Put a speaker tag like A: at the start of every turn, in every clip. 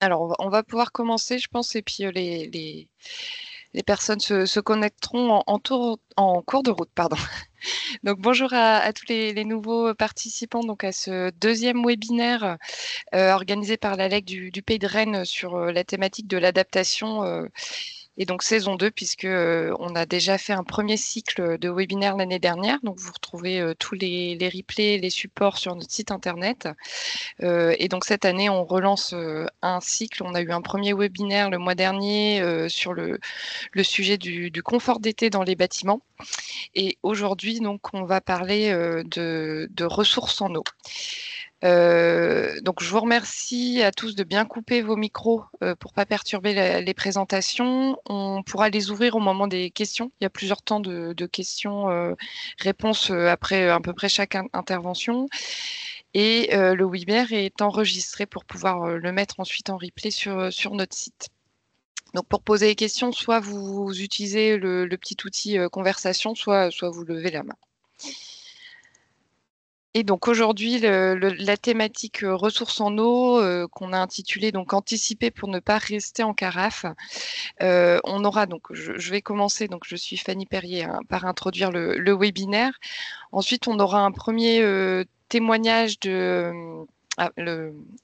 A: Alors, on va pouvoir commencer, je pense, et puis les personnes se connecteront en cours de route, pardon. Donc, bonjour à tous les nouveaux participants donc, à ce deuxième webinaire organisé par la LEC du Pays de Rennes sur la thématique de l'adaptation et donc saison 2, puisque on a déjà fait un premier cycle de webinaire l'année dernière. Donc, vous retrouvez tous les replays, les supports sur notre site internet. Et donc cette année, on relance un cycle. On a eu un premier webinaire le mois dernier sur le sujet du confort d'été dans les bâtiments. Et aujourd'hui, donc, on va parler de ressources en eau. Donc, je vous remercie à tous de bien couper vos micros pour pas perturber les présentations. On pourra les ouvrir au moment des questions. Il y a plusieurs temps de questions-réponses après à peu près chaque intervention. Et le webinaire est enregistré pour pouvoir le mettre ensuite en replay sur notre site. Donc pour poser les questions, soit vous utilisez le petit outil conversation, soit vous levez la main. Et donc aujourd'hui, la thématique ressources en eau qu'on a intitulée donc anticiper pour ne pas rester en carafe. On aura donc, je vais commencer, donc je suis Fanny Perrier par introduire le webinaire. Ensuite, on aura un premier témoignage de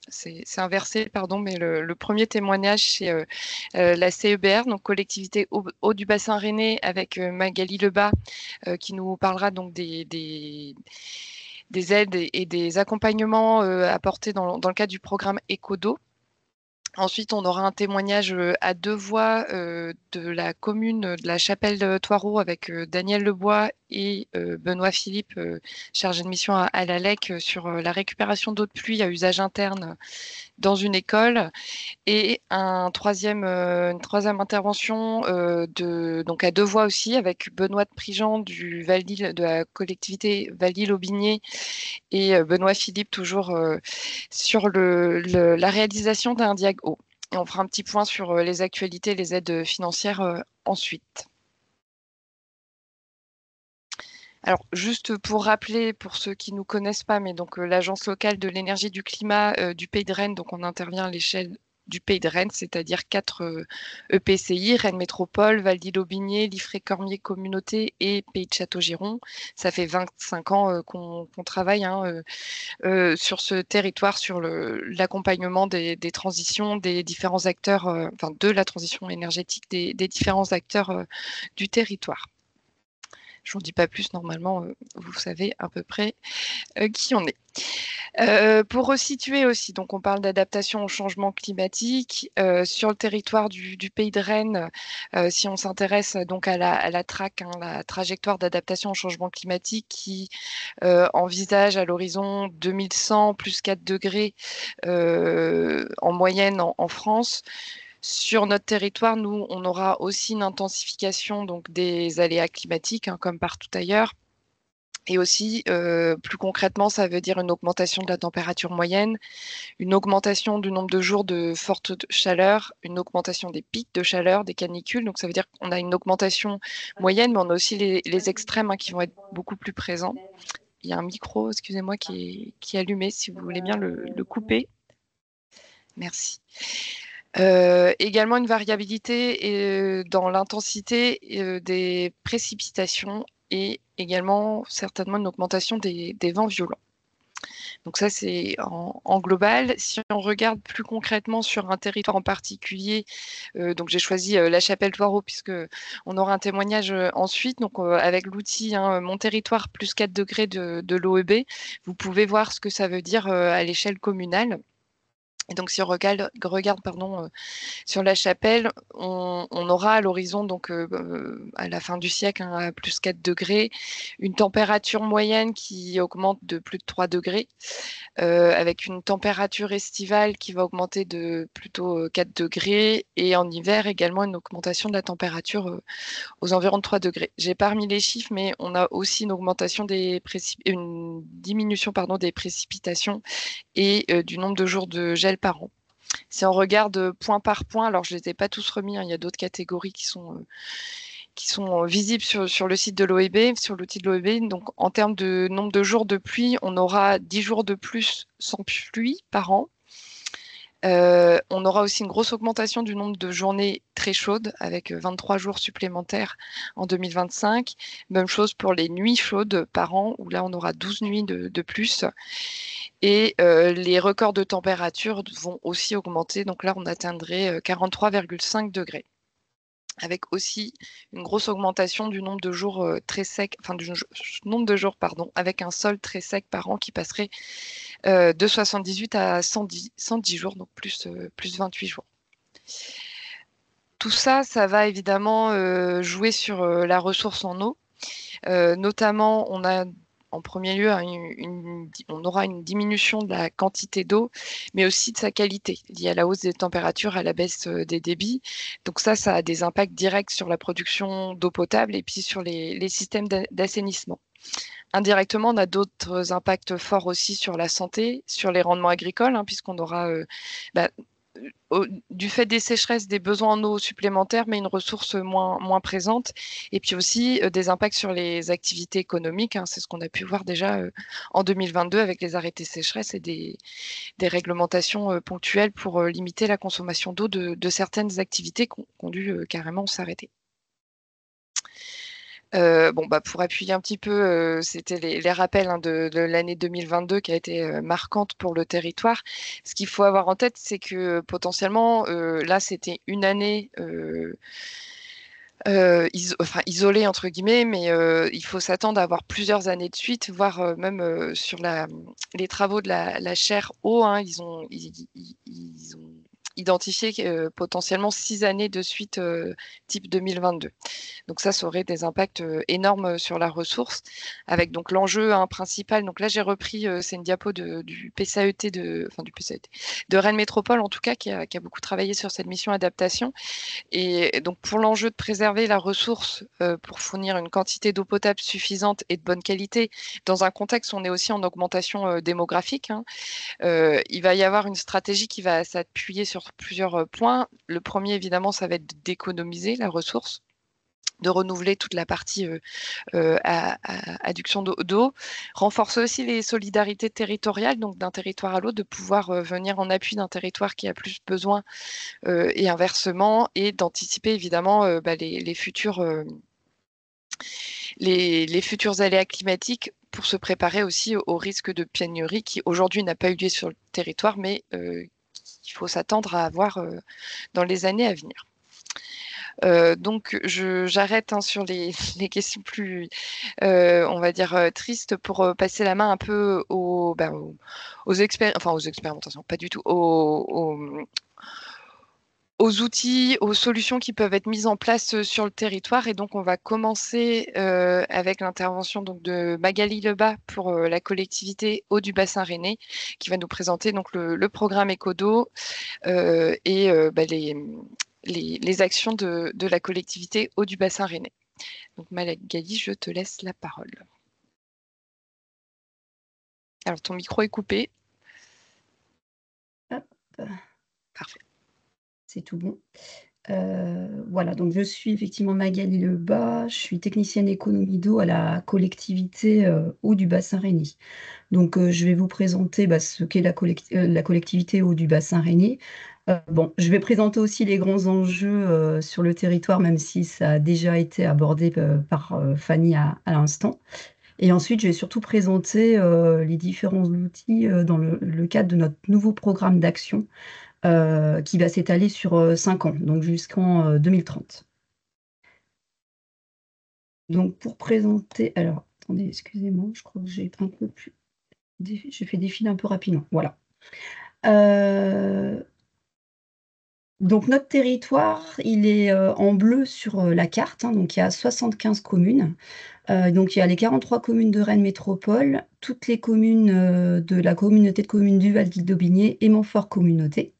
A: c'est inversé, pardon, mais le premier témoignage, c'est la CEBR, donc collectivité eau du bassin rennais, avec Magali Lebas, qui nous parlera donc des aides et des accompagnements apportés dans le cadre du programme Ecodo. Ensuite, on aura un témoignage à deux voix de la commune de la Chapelle-Thoireau avec Daniel Lebois et Benoît Philippe, chargé de mission à la LEC, sur la récupération d'eau de pluie à usage interne dans une école. Et une troisième intervention donc à deux voix aussi, avec Benoît de Prigent de la collectivité Val-d'Île-Aubigné et Benoît Philippe, toujours sur la réalisation d'un diag-eau. Et on fera un petit point sur les actualités et les aides financières ensuite. Alors, juste pour rappeler, pour ceux qui ne nous connaissent pas, mais donc l'Agence locale de l'énergie et du climat du Pays de Rennes, donc on intervient à l'échelle du Pays de Rennes, c'est-à-dire 4 EPCI, Rennes Métropole, Val-d'Île-Aubigné, Liffré-Cormier Communauté et Pays de Château-Giron. Ça fait 25 ans qu'on travaille sur ce territoire, sur l'accompagnement des transitions des différents acteurs, enfin de la transition énergétique des différents acteurs du territoire. Je n'en dis pas plus, normalement, vous savez à peu près qui on est. Pour resituer aussi, donc on parle d'adaptation au changement climatique sur le territoire du Pays de Rennes. Si on s'intéresse donc à la TRAC, la trajectoire d'adaptation au changement climatique, qui envisage à l'horizon 2100 plus 4 degrés en moyenne en France. Sur notre territoire, nous, on aura aussi une intensification donc, des aléas climatiques, comme partout ailleurs. Et aussi, plus concrètement, ça veut dire une augmentation de la température moyenne, une augmentation du nombre de jours de forte chaleur, une augmentation des pics de chaleur, des canicules. Donc, ça veut dire qu'on a une augmentation moyenne, mais on a aussi les extrêmes qui vont être beaucoup plus présents. Il y a un micro, excusez-moi, qui est allumé, si vous voulez bien le couper. Merci. Également une variabilité dans l'intensité des précipitations et également certainement une augmentation des vents violents. Donc ça, c'est en global. Si on regarde plus concrètement sur un territoire en particulier, donc j'ai choisi la Chapelle-Thoireau puisque on aura un témoignage ensuite. Donc avec l'outil Mon territoire plus 4 degrés de l'OEB, vous pouvez voir ce que ça veut dire à l'échelle communale. Et donc, si on regarde sur la Chapelle, on aura à l'horizon, donc à la fin du siècle, à plus 4 degrés, une température moyenne qui augmente de plus de 3 degrés, avec une température estivale qui va augmenter de plutôt 4 degrés, et en hiver également une augmentation de la température aux environs de 3 degrés. J'ai pas remis les chiffres, mais on a aussi une diminution des précipitations et du nombre de jours de gel par an. Si on regarde point par point, alors je ne les ai pas tous remis, il y a d'autres catégories qui sont visibles sur le site de l'OEB, sur l'outil de l'OEB. Donc en termes de nombre de jours de pluie, on aura 10 jours de plus sans pluie par an. On aura aussi une grosse augmentation du nombre de journées très chaudes, avec 23 jours supplémentaires en 2025. Même chose pour les nuits chaudes par an, où là, on aura 12 nuits de plus. Et les records de température vont aussi augmenter. Donc là, on atteindrait 43,5 degrés, avec aussi une grosse augmentation du nombre de jours très secs, enfin du nombre de jours, pardon, avec un sol très sec par an qui passerait de 78 à 110 jours, donc plus 28 jours. Tout ça, ça va évidemment jouer sur la ressource en eau. Notamment, on a en premier lieu on aura une diminution de la quantité d'eau, mais aussi de sa qualité, liée à la hausse des températures, à la baisse des débits. Donc ça a des impacts directs sur la production d'eau potable et puis sur les systèmes d'assainissement. Indirectement, on a d'autres impacts forts aussi sur la santé, sur les rendements agricoles, puisqu'on aura bah, du fait des sécheresses, des besoins en eau supplémentaires, mais une ressource moins présente. Et puis aussi des impacts sur les activités économiques. C'est ce qu'on a pu voir déjà en 2022 avec les arrêtés sécheresse et des réglementations ponctuelles pour limiter la consommation d'eau de certaines activités qui ont dû carrément s'arrêter. Pour appuyer un petit peu, c'était les rappels de l'année 2022 qui a été marquante pour le territoire. Ce qu'il faut avoir en tête, c'est que potentiellement, là, c'était une année isolée, entre guillemets, mais il faut s'attendre à avoir plusieurs années de suite, voire même sur les travaux de la chaire eau, ils ont identifié potentiellement 6 années de suite type 2022. Donc ça aurait des impacts énormes sur la ressource, avec donc l'enjeu principal. Donc là, j'ai repris, c'est une diapo du PCAET de Rennes Métropole, en tout cas, qui a beaucoup travaillé sur cette mission adaptation. Et donc pour l'enjeu de préserver la ressource pour fournir une quantité d'eau potable suffisante et de bonne qualité, dans un contexte où on est aussi en augmentation démographique, il va y avoir une stratégie qui va s'appuyer sur plusieurs points. Le premier, évidemment, ça va être d'économiser la ressource, de renouveler toute la partie adduction d'eau, renforcer aussi les solidarités territoriales, donc d'un territoire à l'autre, de pouvoir venir en appui d'un territoire qui a plus besoin et inversement, et d'anticiper évidemment les futurs aléas climatiques pour se préparer aussi au risque de pénurie qui aujourd'hui n'a pas eu lieu sur le territoire, mais qu'il faut s'attendre à avoir dans les années à venir. Donc j'arrête sur les questions plus, on va dire, tristes pour passer la main un peu aux expérimentations, pas du tout, aux outils, aux solutions qui peuvent être mises en place sur le territoire. Et donc, on va commencer avec l'intervention de Magali Lebas pour la collectivité Eau du Bassin Rennais, qui va nous présenter donc le programme Ecodo et les actions de la collectivité Eau du Bassin Rennais. Donc, Magali, je te laisse la parole. Alors, ton micro est coupé.
B: Hop.
A: Parfait.
B: C'est tout bon. Voilà, donc je suis effectivement Magali Lebas, je suis technicienne économie d'eau à la collectivité Eau du Bassin Rennais. Donc je vais vous présenter ce qu'est la collectivité Eau du Bassin Rennais. Je vais présenter aussi les grands enjeux sur le territoire, même si ça a déjà été abordé par Fanny à l'instant. Et ensuite, je vais surtout présenter les différents outils dans le cadre de notre nouveau programme d'action qui va s'étaler sur 5 ans, donc jusqu'en 2030. Donc pour présenter, alors attendez, excusez-moi, je crois que j'ai un peu plus, j'ai fait défiler un peu rapidement. Voilà. Donc notre territoire, il est en bleu sur la carte, donc il y a 75 communes. Donc il y a les 43 communes de Rennes Métropole, toutes les communes de la communauté de communes du Val-d'Ille-d'Aubigné et Montfort Communauté.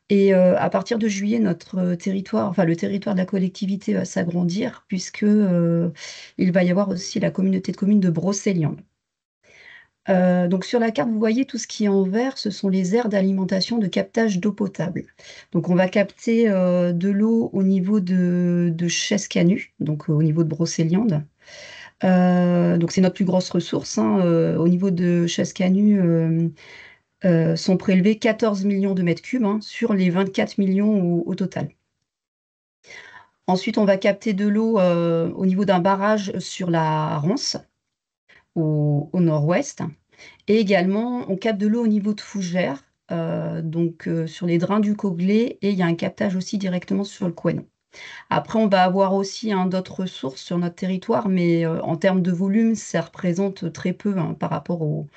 B: Et à partir de juillet, notre territoire, enfin le territoire de la collectivité va s'agrandir puisque il va y avoir aussi la communauté de communes de Brocéliande. Donc sur la carte, vous voyez tout ce qui est en vert, ce sont les aires d'alimentation de captage d'eau potable. Donc on va capter de l'eau au niveau de Chescanu, donc au niveau de Brocéliande. Donc c'est notre plus grosse ressource, au niveau de Chescanu, sont prélevés 14 millions de mètres cubes hein, sur les 24 millions au total. Ensuite, on va capter de l'eau au niveau d'un barrage sur la Rance, au nord-ouest. Et également, on capte de l'eau au niveau de Fougères, donc sur les drains du Coglay, et il y a un captage aussi directement sur le Couesnon. Après, on va avoir aussi hein, d'autres ressources sur notre territoire, mais en termes de volume, ça représente très peu hein, par rapport aux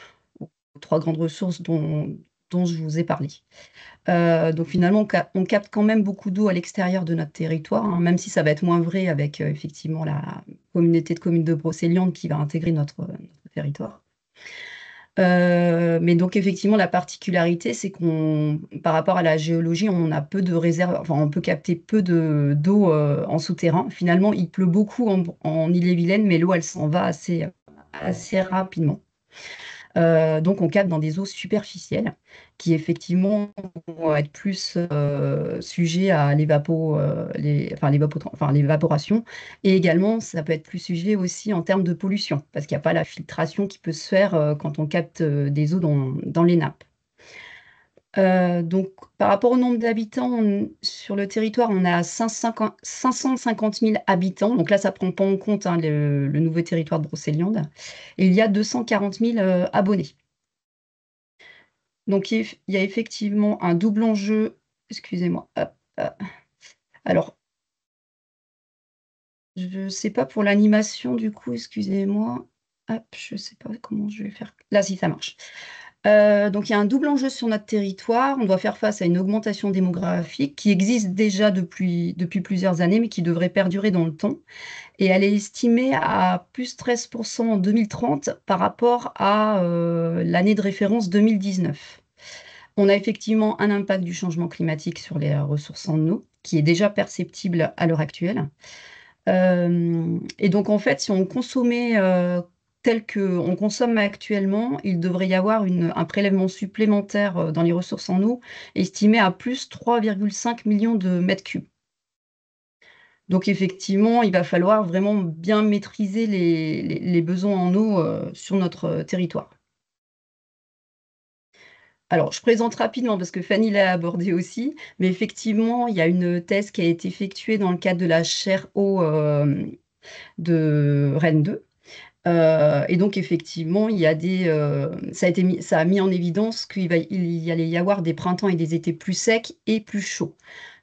B: trois grandes ressources dont je vous ai parlé. Donc finalement, on capte quand même beaucoup d'eau à l'extérieur de notre territoire, hein, même si ça va être moins vrai avec effectivement la communauté de communes de Brocéliande qui va intégrer notre territoire. Mais donc effectivement, la particularité, c'est qu'on par rapport à la géologie, on a peu de réserves, enfin, on peut capter peu d'eau en souterrain. Finalement, il pleut beaucoup en Ille-et-Vilaine, mais l'eau, elle s'en va assez rapidement. Donc on capte dans des eaux superficielles qui effectivement vont être plus sujets à l'évaporation et également ça peut être plus sujet aussi en termes de pollution parce qu'il n'y a pas la filtration qui peut se faire quand on capte des eaux dans les nappes. Donc, par rapport au nombre d'habitants, sur le territoire, on a 550 000 habitants. Donc là, ça ne prend pas en compte hein, le nouveau territoire de Brocéliande. Et il y a 240 000 abonnés. Donc, il y a effectivement un double enjeu. Excusez-moi. Hop, alors, je ne sais pas pour l'animation, du coup, excusez-moi. Hop, je ne sais pas comment je vais faire. Là, si, ça marche. Donc il y a un double enjeu sur notre territoire. On doit faire face à une augmentation démographique qui existe déjà depuis plusieurs années, mais qui devrait perdurer dans le temps. Et elle est estimée à plus 13% en 2030 par rapport à l'année de référence 2019. On a effectivement un impact du changement climatique sur les ressources en eau, qui est déjà perceptible à l'heure actuelle. Et donc, en fait, si on consommait tel qu'on consomme actuellement, il devrait y avoir un prélèvement supplémentaire dans les ressources en eau, estimé à plus 3,5 millions de mètres cubes. Donc, effectivement, il va falloir vraiment bien maîtriser les besoins en eau sur notre territoire. Alors, je présente rapidement parce que Fanny l'a abordé aussi, mais effectivement, il y a une thèse qui a été effectuée dans le cadre de la chaire eau de Rennes 2. Et donc effectivement, ça a mis en évidence il y allait y avoir des printemps et des étés plus secs et plus chauds.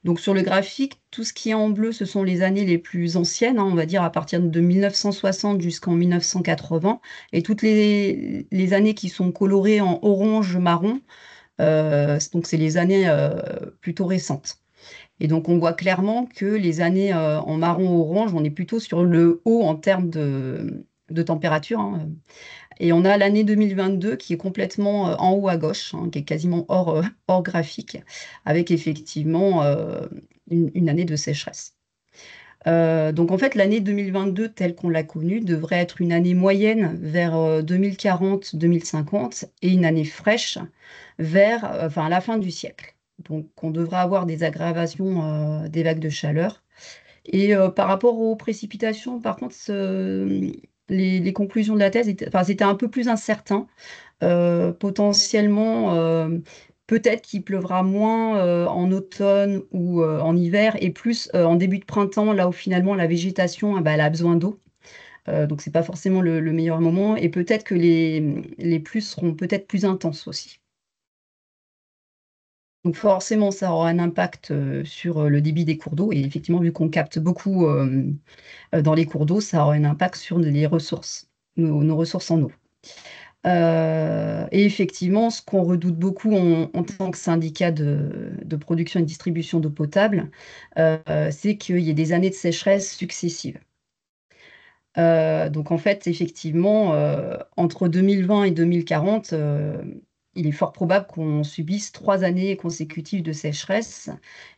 B: Donc sur le graphique, tout ce qui est en bleu, ce sont les années les plus anciennes, hein, on va dire à partir de 1960 jusqu'en 1980, et toutes les années qui sont colorées en orange marron, donc c'est les années plutôt récentes. Et donc on voit clairement que les années en marron-orange, on est plutôt sur le haut en termes de température, hein. Et on a l'année 2022 qui est complètement en haut à gauche, hein, qui est quasiment hors graphique, avec effectivement une année de sécheresse. Donc en fait, l'année 2022 telle qu'on l'a connue devrait être une année moyenne vers 2040-2050 et une année fraîche vers la fin du siècle. Donc on devrait avoir des aggravations des vagues de chaleur. Et par rapport aux précipitations, par contre, les conclusions de la thèse, c'était un peu plus incertain. Potentiellement, peut-être qu'il pleuvra moins en automne ou en hiver et plus en début de printemps, là où finalement la végétation, bah, elle a besoin d'eau. Donc c'est pas forcément le meilleur moment. Et peut-être que les pluies seront peut-être plus intenses aussi. Donc forcément, ça aura un impact sur le débit des cours d'eau. Et effectivement, vu qu'on capte beaucoup dans les cours d'eau, ça aura un impact sur les ressources, nos ressources en eau. Et effectivement, ce qu'on redoute beaucoup en tant que syndicat de production et de distribution d'eau potable, c'est qu'il y ait des années de sécheresse successives. Donc en fait, effectivement, entre 2020 et 2040, il est fort probable qu'on subisse 3 années consécutives de sécheresse.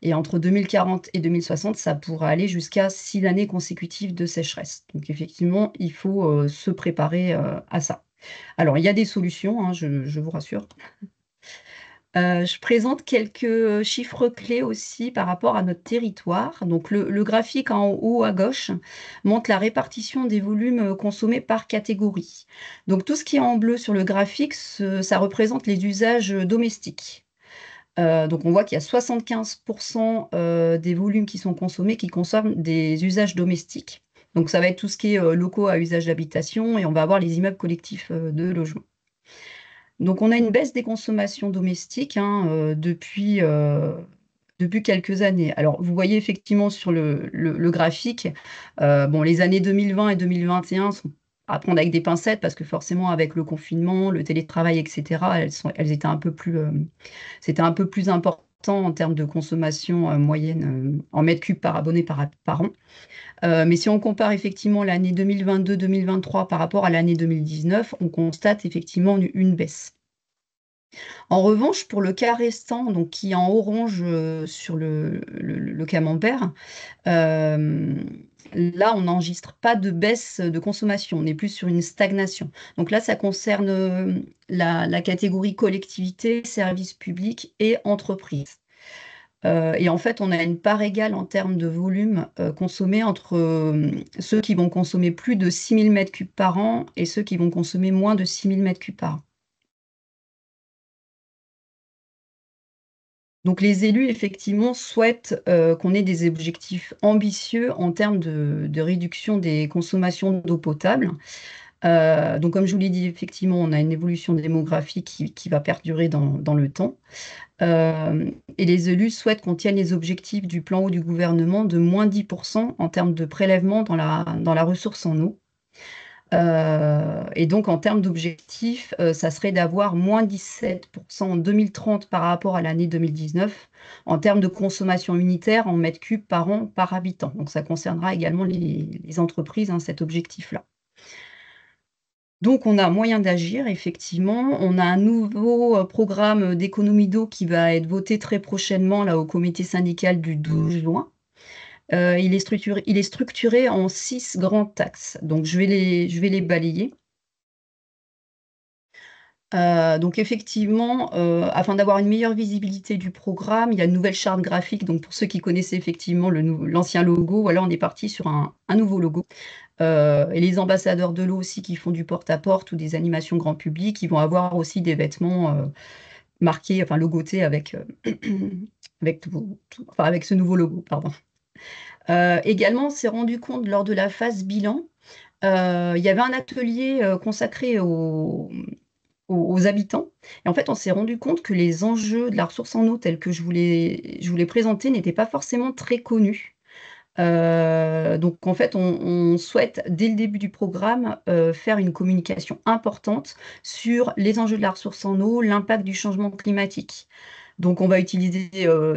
B: Et entre 2040 et 2060, ça pourra aller jusqu'à 6 années consécutives de sécheresse. Donc effectivement, il faut se préparer à ça. Alors, il y a des solutions, hein, je vous rassure. Je présente quelques chiffres clés aussi par rapport à notre territoire. Donc le graphique en haut à gauche montre la répartition des volumes consommés par catégorie. Donc tout ce qui est en bleu sur le graphique, ça représente les usages domestiques. Donc on voit qu'il y a 75% des volumes qui sont consommés qui consomment des usages domestiques. Donc ça va être tout ce qui est locaux à usage d'habitation et on va avoir les immeubles collectifs de logement. Donc on a une baisse des consommations domestiques hein, depuis quelques années. Alors vous voyez effectivement sur le graphique, bon, les années 2020 et 2021 sont à prendre avec des pincettes parce que forcément avec le confinement, le télétravail, etc., elles étaient un peu plus, c'était un peu plus important en termes de consommation moyenne en mètres cubes par abonné par an. Mais si on compare effectivement l'année 2022-2023 par rapport à l'année 2019, on constate effectivement une baisse. En revanche, pour le cas restant, donc qui est en orange sur le camembert, euh, là, on n'enregistre pas de baisse de consommation, on est plus sur une stagnation. Donc là, ça concerne la catégorie collectivité, services publics et entreprises. Et en fait, on a une part égale en termes de volume consommé entre ceux qui vont consommer plus de 6000 m3 par an et ceux qui vont consommer moins de 6000 m3 par an. Donc les élus, effectivement, souhaitent qu'on ait des objectifs ambitieux en termes de réduction des consommations d'eau potable. Donc comme je vous l'ai dit, effectivement, on a une évolution démographique qui va perdurer dans le temps. Et les élus souhaitent qu'on tienne les objectifs du plan eau du gouvernement de moins 10% en termes de prélèvement dans la ressource en eau. Et donc, en termes d'objectifs, ça serait d'avoir moins 17% en 2030 par rapport à l'année 2019 en termes de consommation unitaire en mètres cubes par an par habitant. Donc, ça concernera également les entreprises, hein, cet objectif-là. Donc, on a moyen d'agir, effectivement. On a un nouveau programme d'économie d'eau qui va être voté très prochainement là, au comité syndical du 12 juin. Il est structuré en 6 grands axes. Donc, je vais les balayer. Donc effectivement, afin d'avoir une meilleure visibilité du programme, il y a une nouvelle charte graphique. Donc pour ceux qui connaissaient effectivement l'ancien logo, voilà, on est parti sur un nouveau logo. Et les ambassadeurs de l'eau aussi qui font du porte-à-porte ou des animations grand public, ils vont avoir aussi des vêtements marqués, enfin logotés avec, avec ce nouveau logo, pardon. Également, on s'est rendu compte lors de la phase bilan, il y avait un atelier consacré aux habitants. Et en fait, on s'est rendu compte que les enjeux de la ressource en eau tels que je vous les présentais n'étaient pas forcément très connus. Donc en fait, on souhaite, dès le début du programme, faire une communication importante sur les enjeux de la ressource en eau, l'impact du changement climatique. Donc on va utiliser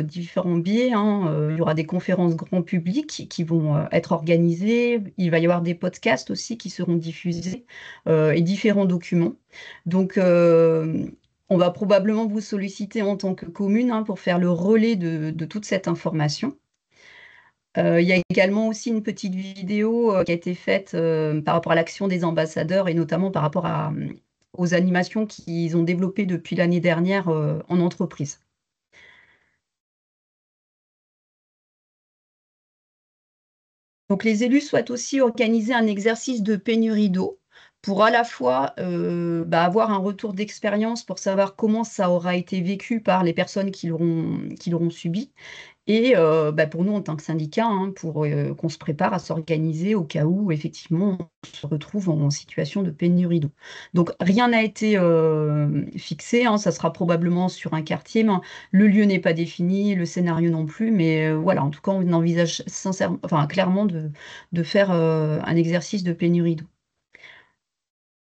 B: différents biais, hein. Il y aura des conférences grand public qui vont être organisées. Il va y avoir des podcasts aussi qui seront diffusés et différents documents. Donc on va probablement vous solliciter en tant que commune hein, pour faire le relais de toute cette information. Il y a également aussi une petite vidéo qui a été faite par rapport à l'action des ambassadeurs et notamment par rapport aux animations qu'ils ont développées depuis l'année dernière en entreprise. Donc les élus souhaitent aussi organiser un exercice de pénurie d'eau pour à la fois avoir un retour d'expérience pour savoir comment ça aura été vécu par les personnes qui l'auront subi, et pour nous, en tant que syndicat, hein, pour qu'on se prépare à s'organiser au cas où, effectivement, on se retrouve en situation de pénurie d'eau. Donc, rien n'a été fixé, hein, ça sera probablement sur un quartier, mais le lieu n'est pas défini, le scénario non plus, mais voilà, en tout cas, on envisage sincèrement, enfin, clairement de faire un exercice de pénurie d'eau.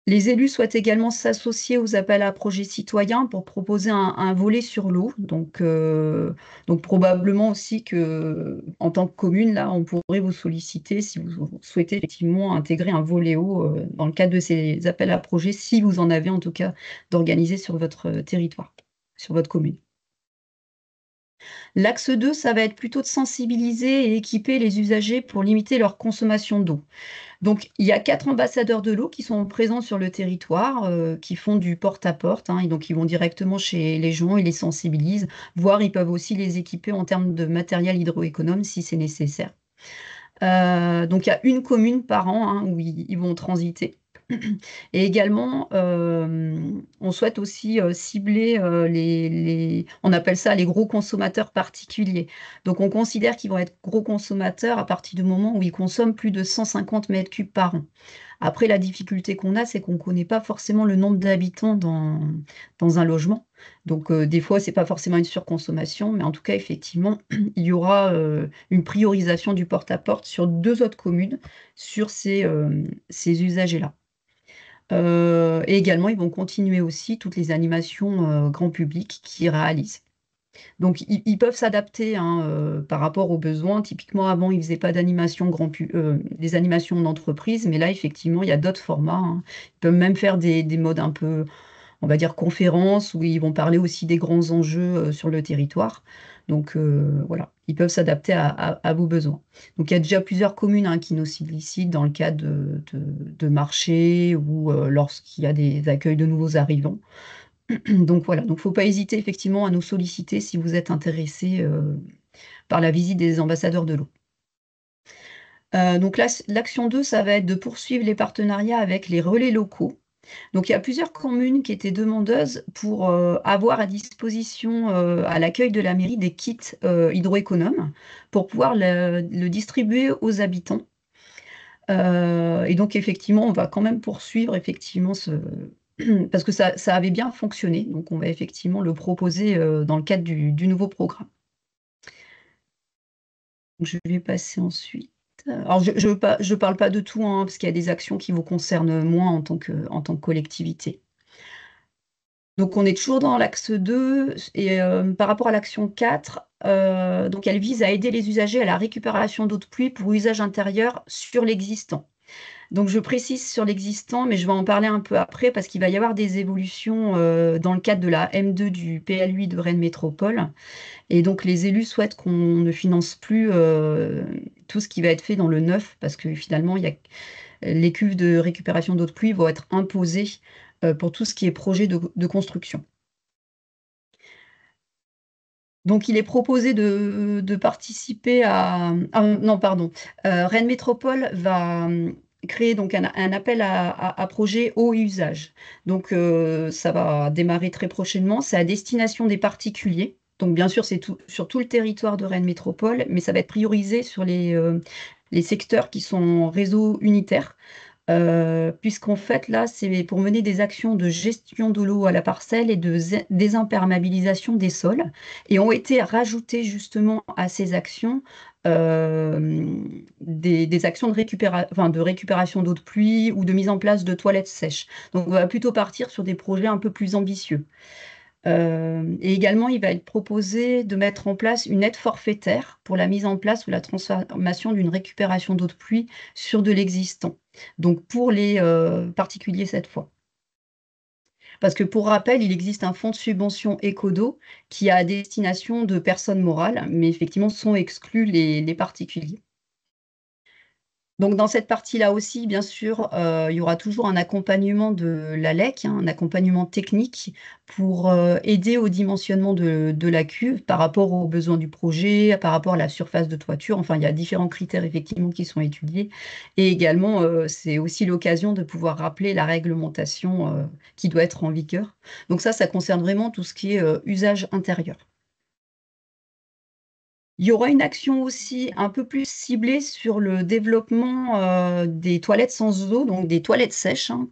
B: Les élus souhaitent également s'associer aux appels à projets citoyens pour proposer un volet sur l'eau. Donc probablement aussi que, en tant que commune, là, on pourrait vous solliciter si vous souhaitez effectivement intégrer un volet eau dans le cadre de ces appels à projets, si vous en avez en tout cas d'organiser sur votre territoire, sur votre commune. L'axe 2, ça va être plutôt de sensibiliser et équiper les usagers pour limiter leur consommation d'eau. Donc, il y a 4 ambassadeurs de l'eau qui sont présents sur le territoire, qui font du porte-à-porte, hein, et donc ils vont directement chez les gens, ils les sensibilisent, voire ils peuvent aussi les équiper en termes de matériel hydroéconome si c'est nécessaire. Donc il y a une commune par an, hein, où ils vont transiter. Et également, on souhaite aussi cibler on appelle ça les gros consommateurs particuliers. Donc on considère qu'ils vont être gros consommateurs à partir du moment où ils consomment plus de 150 mètres cubes par an. Après, la difficulté qu'on a, c'est qu'on ne connaît pas forcément le nombre d'habitants dans un logement. Donc, des fois, ce n'est pas forcément une surconsommation, mais en tout cas, effectivement, il y aura une priorisation du porte-à-porte sur 2 autres communes sur ces usagers-là. Et également, ils vont continuer aussi toutes les animations grand public qu'ils réalisent. Donc ils peuvent s'adapter, hein, par rapport aux besoins. Typiquement, avant, ils faisaient pas d'animation des animations d'entreprise, mais là, effectivement, il y a d'autres formats, hein. Ils peuvent même faire des modes un peu, on va dire, conférences, où ils vont parler aussi des grands enjeux, sur le territoire. Donc voilà, ils peuvent s'adapter à vos besoins. Donc il y a déjà plusieurs communes, hein, qui nous sollicitent dans le cadre de marchés ou lorsqu'il y a des accueils de nouveaux arrivants. Donc voilà, donc faut pas hésiter effectivement à nous solliciter si vous êtes intéressé par la visite des ambassadeurs de l'eau. Donc l'action 2, ça va être de poursuivre les partenariats avec les relais locaux. Donc il y a plusieurs communes qui étaient demandeuses pour avoir à disposition à l'accueil de la mairie des kits hydroéconomes pour pouvoir le distribuer aux habitants. Et donc effectivement, on va quand même poursuivre effectivement parce que ça avait bien fonctionné, donc on va effectivement le proposer dans le cadre du nouveau programme. Donc je vais passer ensuite. Alors je parle pas de tout, hein, parce qu'il y a des actions qui vous concernent moins en tant que collectivité. Donc on est toujours dans l'axe 2 et par rapport à l'action 4, donc elle vise à aider les usagers à la récupération d'eau de pluie pour usage intérieur sur l'existant. Donc je précise sur l'existant, mais je vais en parler un peu après parce qu'il va y avoir des évolutions dans le cadre de la M2 du PLUI de Rennes Métropole. Et donc les élus souhaitent qu'on ne finance plus tout ce qui va être fait dans le neuf parce que finalement, les cuves de récupération d'eau de pluie vont être imposées pour tout ce qui est projet de construction. Donc il est proposé de participer à... Ah non, pardon. Rennes Métropole va créer donc un appel à projet haut usage. Donc ça va démarrer très prochainement. C'est à destination des particuliers. Donc bien sûr, c'est sur tout le territoire de Rennes Métropole, mais ça va être priorisé sur les secteurs qui sont en réseau unitaire. Puisqu'en fait, là, c'est pour mener des actions de gestion de l'eau à la parcelle et de désimperméabilisation des sols. Et ont été rajoutées justement à ces actions des actions de récupération d'eau de pluie ou de mise en place de toilettes sèches. Donc, on va plutôt partir sur des projets un peu plus ambitieux. Et également, il va être proposé de mettre en place une aide forfaitaire pour la mise en place ou la transformation d'une récupération d'eau de pluie sur de l'existant. Donc pour les particuliers cette fois. Parce que pour rappel, il existe un fonds de subvention Ecodo qui a à destination de personnes morales, mais effectivement sont exclus les particuliers. Donc dans cette partie-là aussi, bien sûr, il y aura toujours un accompagnement de l'ALEC, hein, un accompagnement technique pour aider au dimensionnement de la cuve par rapport aux besoins du projet, par rapport à la surface de toiture. Enfin, il y a différents critères effectivement qui sont étudiés. Et également, c'est aussi l'occasion de pouvoir rappeler la réglementation qui doit être en vigueur. Donc ça concerne vraiment tout ce qui est usage intérieur. Il y aura une action aussi un peu plus ciblée sur le développement, des toilettes sans eau, donc des toilettes sèches, hein,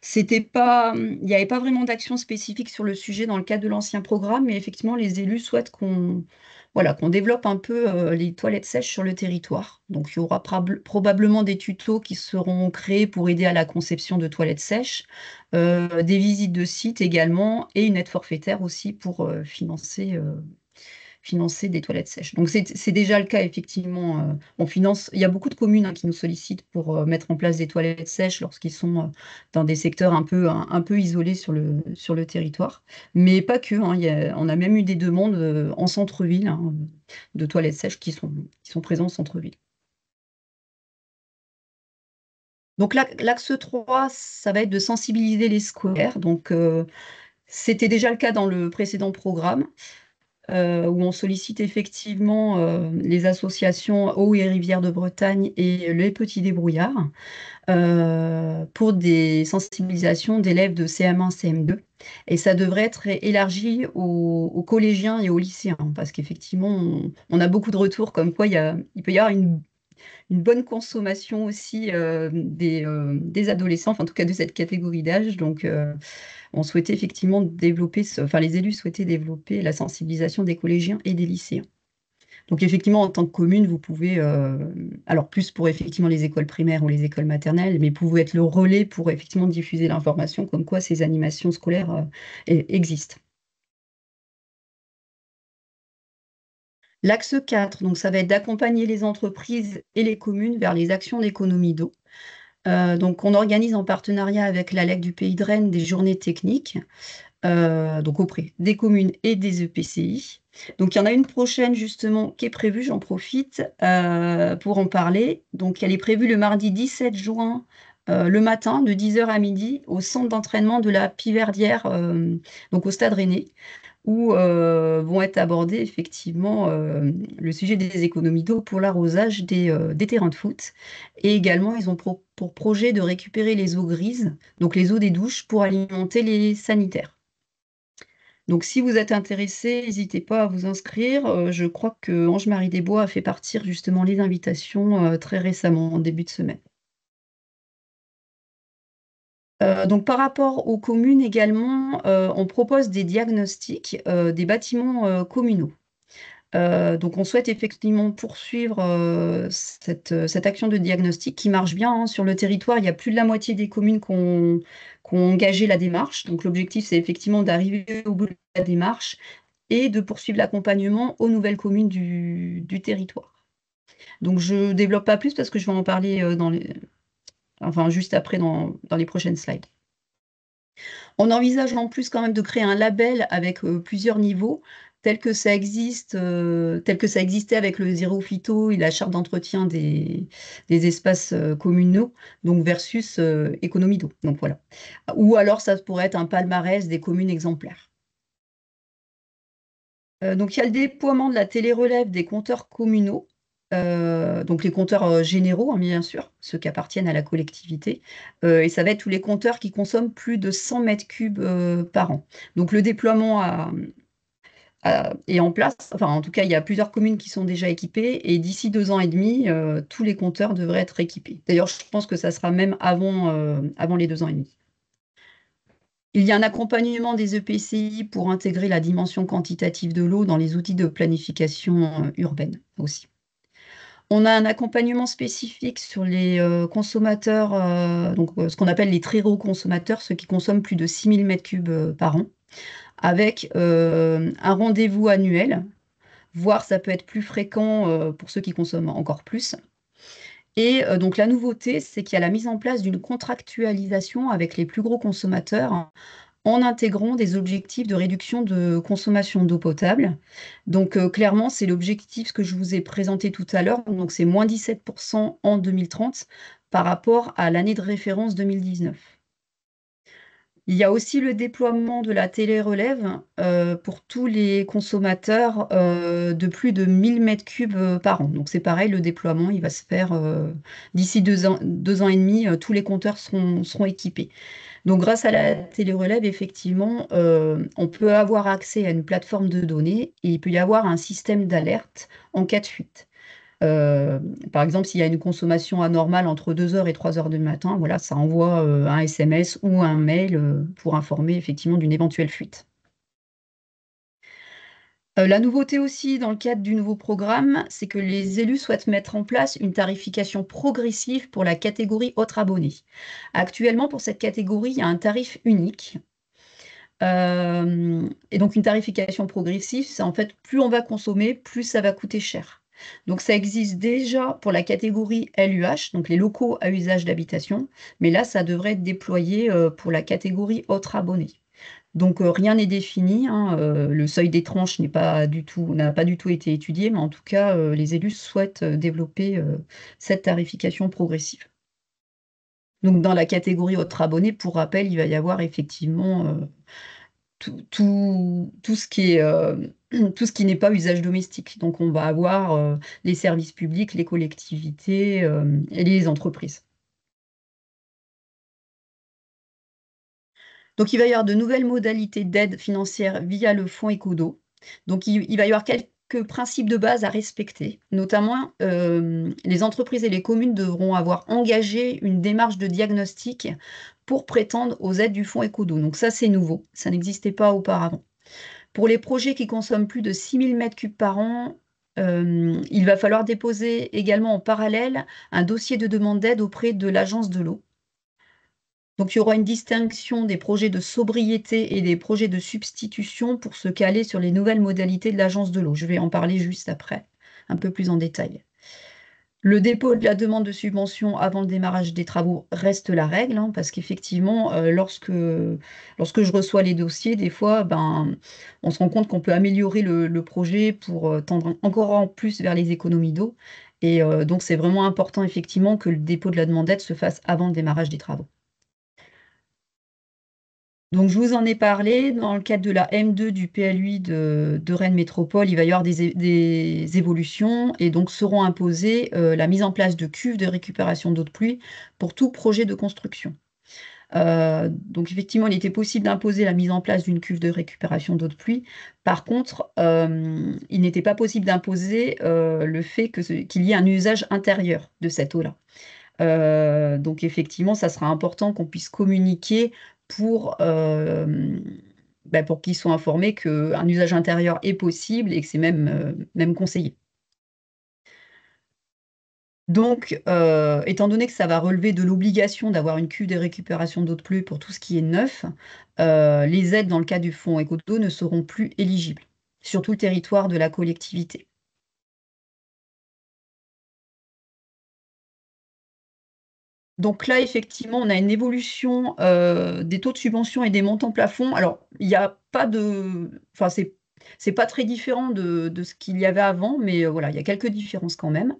B: c'était pas, il n'y avait pas vraiment d'action spécifique sur le sujet dans le cadre de l'ancien programme, mais effectivement, les élus souhaitent qu'on développe un peu, les toilettes sèches sur le territoire. Donc il y aura probablement des tutos qui seront créés pour aider à la conception de toilettes sèches, des visites de sites également et une aide forfaitaire aussi pour, financer, financer des toilettes sèches. Donc c'est déjà le cas, effectivement. On finance, il y a beaucoup de communes qui nous sollicitent pour mettre en place des toilettes sèches lorsqu'ils sont dans des secteurs un peu isolés sur le territoire. Mais pas que, hein, on a même eu des demandes en centre-ville, hein, de toilettes sèches qui sont présents en centre-ville. Donc l'axe 3, ça va être de sensibiliser les scolaires. Donc c'était déjà le cas dans le précédent programme, où on sollicite effectivement les associations Eau et Rivières de Bretagne et les Petits Débrouillards pour des sensibilisations d'élèves de CM1, CM2. Et ça devrait être élargi aux collégiens et aux lycéens, parce qu'effectivement, on a beaucoup de retours comme quoi il peut y avoir une bonne consommation aussi des adolescents, enfin, en tout cas de cette catégorie d'âge. Donc, on souhaitait effectivement développer, enfin, les élus souhaitaient développer la sensibilisation des collégiens et des lycéens. Donc, effectivement, en tant que commune, vous pouvez, alors plus pour effectivement les écoles primaires ou les écoles maternelles, mais vous pouvez être le relais pour effectivement diffuser l'information comme quoi ces animations scolaires existent. L'axe 4, donc ça va être d'accompagner les entreprises et les communes vers les actions d'économie d'eau. Donc, on organise en partenariat avec la LEC du Pays de Rennes des journées techniques, donc auprès des communes et des EPCI. Donc, il y en a une prochaine justement qui est prévue, j'en profite pour en parler. Donc, elle est prévue le mardi 17 juin, le matin, de 10h à midi, au centre d'entraînement de la Piverdière, donc au Stade Rennais, où vont être abordés effectivement le sujet des économies d'eau pour l'arrosage des terrains de foot. Et également, ils ont pour projet de récupérer les eaux grises, donc les eaux des douches, pour alimenter les sanitaires. Donc, si vous êtes intéressé, n'hésitez pas à vous inscrire. Je crois que Ange-Marie Desbois a fait partir justement les invitations très récemment, en début de semaine. Donc, par rapport aux communes également, on propose des diagnostics des bâtiments communaux. Donc, on souhaite effectivement poursuivre cette action de diagnostic qui marche bien, hein. Sur le territoire, il y a plus de la moitié des communes qui ont engagé la démarche. Donc, l'objectif, c'est effectivement d'arriver au bout de la démarche et de poursuivre l'accompagnement aux nouvelles communes du territoire. Donc, je ne développe pas plus parce que je vais en parler enfin, juste après dans les prochaines slides. On envisage en plus quand même de créer un label avec plusieurs niveaux, tel que ça existe, tel que ça existait avec le zéro phyto et la charte d'entretien des espaces communaux, donc versus économie d'eau. Donc voilà. Ou alors ça pourrait être un palmarès des communes exemplaires. Donc il y a le déploiement de la télérelève des compteurs communaux. Donc les compteurs généraux, hein, bien sûr, ceux qui appartiennent à la collectivité. Et ça va être tous les compteurs qui consomment plus de 100 mètres cubes par an. Donc le déploiement est en place. Enfin, en tout cas, il y a plusieurs communes qui sont déjà équipées. Et d'ici 2 ans et demi, tous les compteurs devraient être équipés. D'ailleurs, je pense que ça sera même avant les 2 ans et demi. Il y a un accompagnement des EPCI pour intégrer la dimension quantitative de l'eau dans les outils de planification urbaine aussi. On a un accompagnement spécifique sur les consommateurs, donc ce qu'on appelle les très gros consommateurs, ceux qui consomment plus de 6000 m3 par an, avec un rendez-vous annuel, voire ça peut être plus fréquent pour ceux qui consomment encore plus. Et donc la nouveauté, c'est qu'il y a la mise en place d'une contractualisation avec les plus gros consommateurs en intégrant des objectifs de réduction de consommation d'eau potable. Donc clairement, c'est l'objectif que je vous ai présenté tout à l'heure. Donc c'est moins 17% en 2030 par rapport à l'année de référence 2019. Il y a aussi le déploiement de la télérelève pour tous les consommateurs de plus de 1000 m3 par an. Donc c'est pareil, le déploiement, il va se faire d'ici 2 ans et demi, tous les compteurs seront équipés. Donc, grâce à la télérelève, effectivement, on peut avoir accès à une plateforme de données et il peut y avoir un système d'alerte en cas de fuite. Euh, Par exemple, s'il y a une consommation anormale entre 2 heures et 3 heures du matin, voilà, ça envoie un SMS ou un mail pour informer effectivement d'une éventuelle fuite. La nouveauté aussi dans le cadre du nouveau programme, c'est que les élus souhaitent mettre en place une tarification progressive pour la catégorie autres abonnés. Actuellement, pour cette catégorie, il y a un tarif unique. Et donc une tarification progressive, c'est en fait plus on va consommer, plus ça va coûter cher. Donc ça existe déjà pour la catégorie LUH, donc les locaux à usage d'habitation, mais là ça devrait être déployé pour la catégorie autres abonnés. Donc rien n'est défini, hein, le seuil des tranches n'a pas du tout été étudié, mais en tout cas les élus souhaitent développer cette tarification progressive. Donc dans la catégorie autres abonnés, pour rappel, il va y avoir effectivement tout ce qui est, tout ce qui n'est pas usage domestique. Donc, on va avoir les services publics, les collectivités et les entreprises. Donc, il va y avoir de nouvelles modalités d'aide financière via le fonds Écodo. Donc, il va y avoir quelques principes de base à respecter. Notamment, les entreprises et les communes devront avoir engagé une démarche de diagnostic pour prétendre aux aides du fonds Écodo. Donc, ça, c'est nouveau. Ça n'existait pas auparavant. Pour les projets qui consomment plus de 6000 m3 par an, il va falloir déposer également en parallèle un dossier de demande d'aide auprès de l'Agence de l'eau. Donc, il y aura une distinction des projets de sobriété et des projets de substitution pour se caler sur les nouvelles modalités de l'Agence de l'eau. Je vais en parler juste après, un peu plus en détail. Le dépôt de la demande de subvention avant le démarrage des travaux reste la règle, hein, parce qu'effectivement, lorsque je reçois les dossiers, des fois, on se rend compte qu'on peut améliorer le projet pour tendre encore en plus vers les économies d'eau. Et donc, c'est vraiment important, effectivement, que le dépôt de la demande d'aide se fasse avant le démarrage des travaux. Donc, je vous en ai parlé, dans le cadre de la M2 du PLUI de Rennes Métropole, il va y avoir des évolutions et donc seront imposées la mise en place de cuves de récupération d'eau de pluie pour tout projet de construction. Donc effectivement, il était possible d'imposer la mise en place d'une cuve de récupération d'eau de pluie. Par contre, il n'était pas possible d'imposer le fait qu'il y ait un usage intérieur de cette eau-là. Donc effectivement, ça sera important qu'on puisse communiquer pour, pour qu'ils soient informés qu'un usage intérieur est possible et que c'est même conseillé. Donc, étant donné que ça va relever de l'obligation d'avoir une cuve de récupération d'eau de pluie pour tout ce qui est neuf, les aides dans le cas du fonds Écodo ne seront plus éligibles sur tout le territoire de la collectivité. Donc là, effectivement, on a une évolution des taux de subvention et des montants plafonds. Alors, il n'y a pas de... Enfin, c'est pas très différent de ce qu'il y avait avant, mais voilà, il y a quelques différences quand même.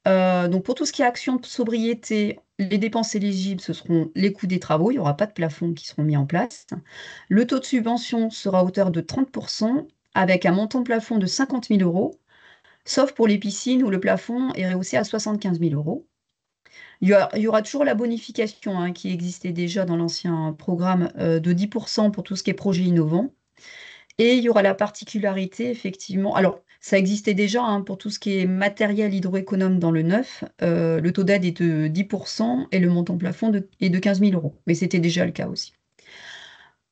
B: Donc, pour tout ce qui est action de sobriété, les dépenses éligibles, ce seront les coûts des travaux. Il n'y aura pas de plafond qui seront mis en place. Le taux de subvention sera à hauteur de 30%, avec un montant plafond de 50 000 euros, sauf pour les piscines où le plafond est rehaussé à 75 000 euros. Il y aura toujours la bonification qui existait déjà dans l'ancien programme de 10% pour tout ce qui est projet innovant. Et il y aura la particularité, effectivement, alors ça existait déjà pour tout ce qui est matériel hydroéconome dans le neuf, le taux d'aide est de 10% et le montant plafond est de 15 000 euros. Mais c'était déjà le cas aussi.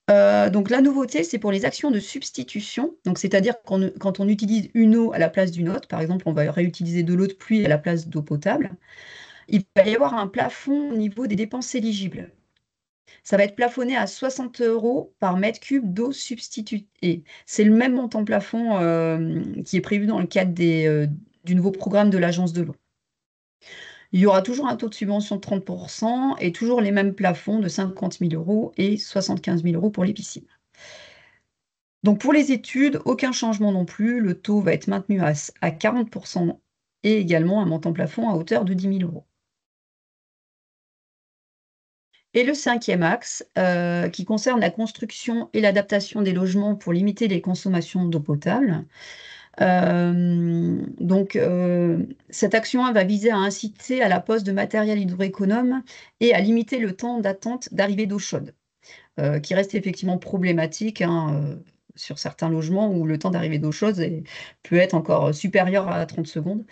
B: Donc la nouveauté, c'est pour les actions de substitution. Donc c'est-à-dire quand on utilise une eau à la place d'une autre, par exemple, on va réutiliser de l'eau de pluie à la place d'eau potable. Il va y avoir un plafond au niveau des dépenses éligibles. Ça va être plafonné à 60 euros par mètre cube d'eau substituée. C'est le même montant plafond qui est prévu dans le cadre du nouveau programme de l'Agence de l'eau. Il y aura toujours un taux de subvention de 30% et toujours les mêmes plafonds de 50 000 euros et 75 000 euros pour les piscines. Donc pour les études, aucun changement non plus. Le taux va être maintenu à 40% et également un montant plafond à hauteur de 10 000 euros. Et le cinquième axe, qui concerne la construction et l'adaptation des logements pour limiter les consommations d'eau potable. Donc, cette action va viser à inciter à la pose de matériel hydroéconome et à limiter le temps d'attente d'arrivée d'eau chaude, qui reste effectivement problématique sur certains logements où le temps d'arrivée d'eau chaude peut être encore supérieur à 30 secondes.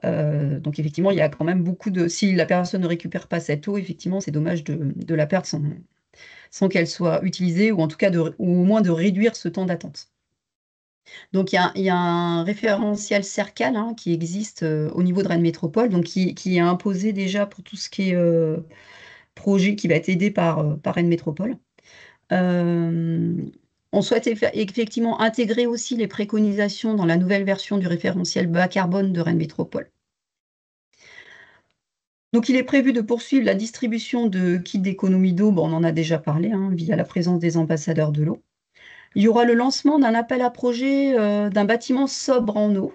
B: Donc effectivement, il y a quand même beaucoup de... Si la personne ne récupère pas cette eau, effectivement, c'est dommage de la perdre sans qu'elle soit utilisée, ou en tout cas, ou au moins de réduire ce temps d'attente. Donc il y a un référentiel CERCAL qui existe au niveau de Rennes Métropole, donc qui est imposé déjà pour tout ce qui est projet qui va être aidé par Rennes Métropole. Euh, on souhaite effectivement intégrer aussi les préconisations dans la nouvelle version du référentiel bas carbone de Rennes Métropole. Donc, il est prévu de poursuivre la distribution de kits d'économie d'eau, bon, on en a déjà parlé, hein, via la présence des ambassadeurs de l'eau. Il y aura le lancement d'un appel à projet d'un bâtiment sobre en eau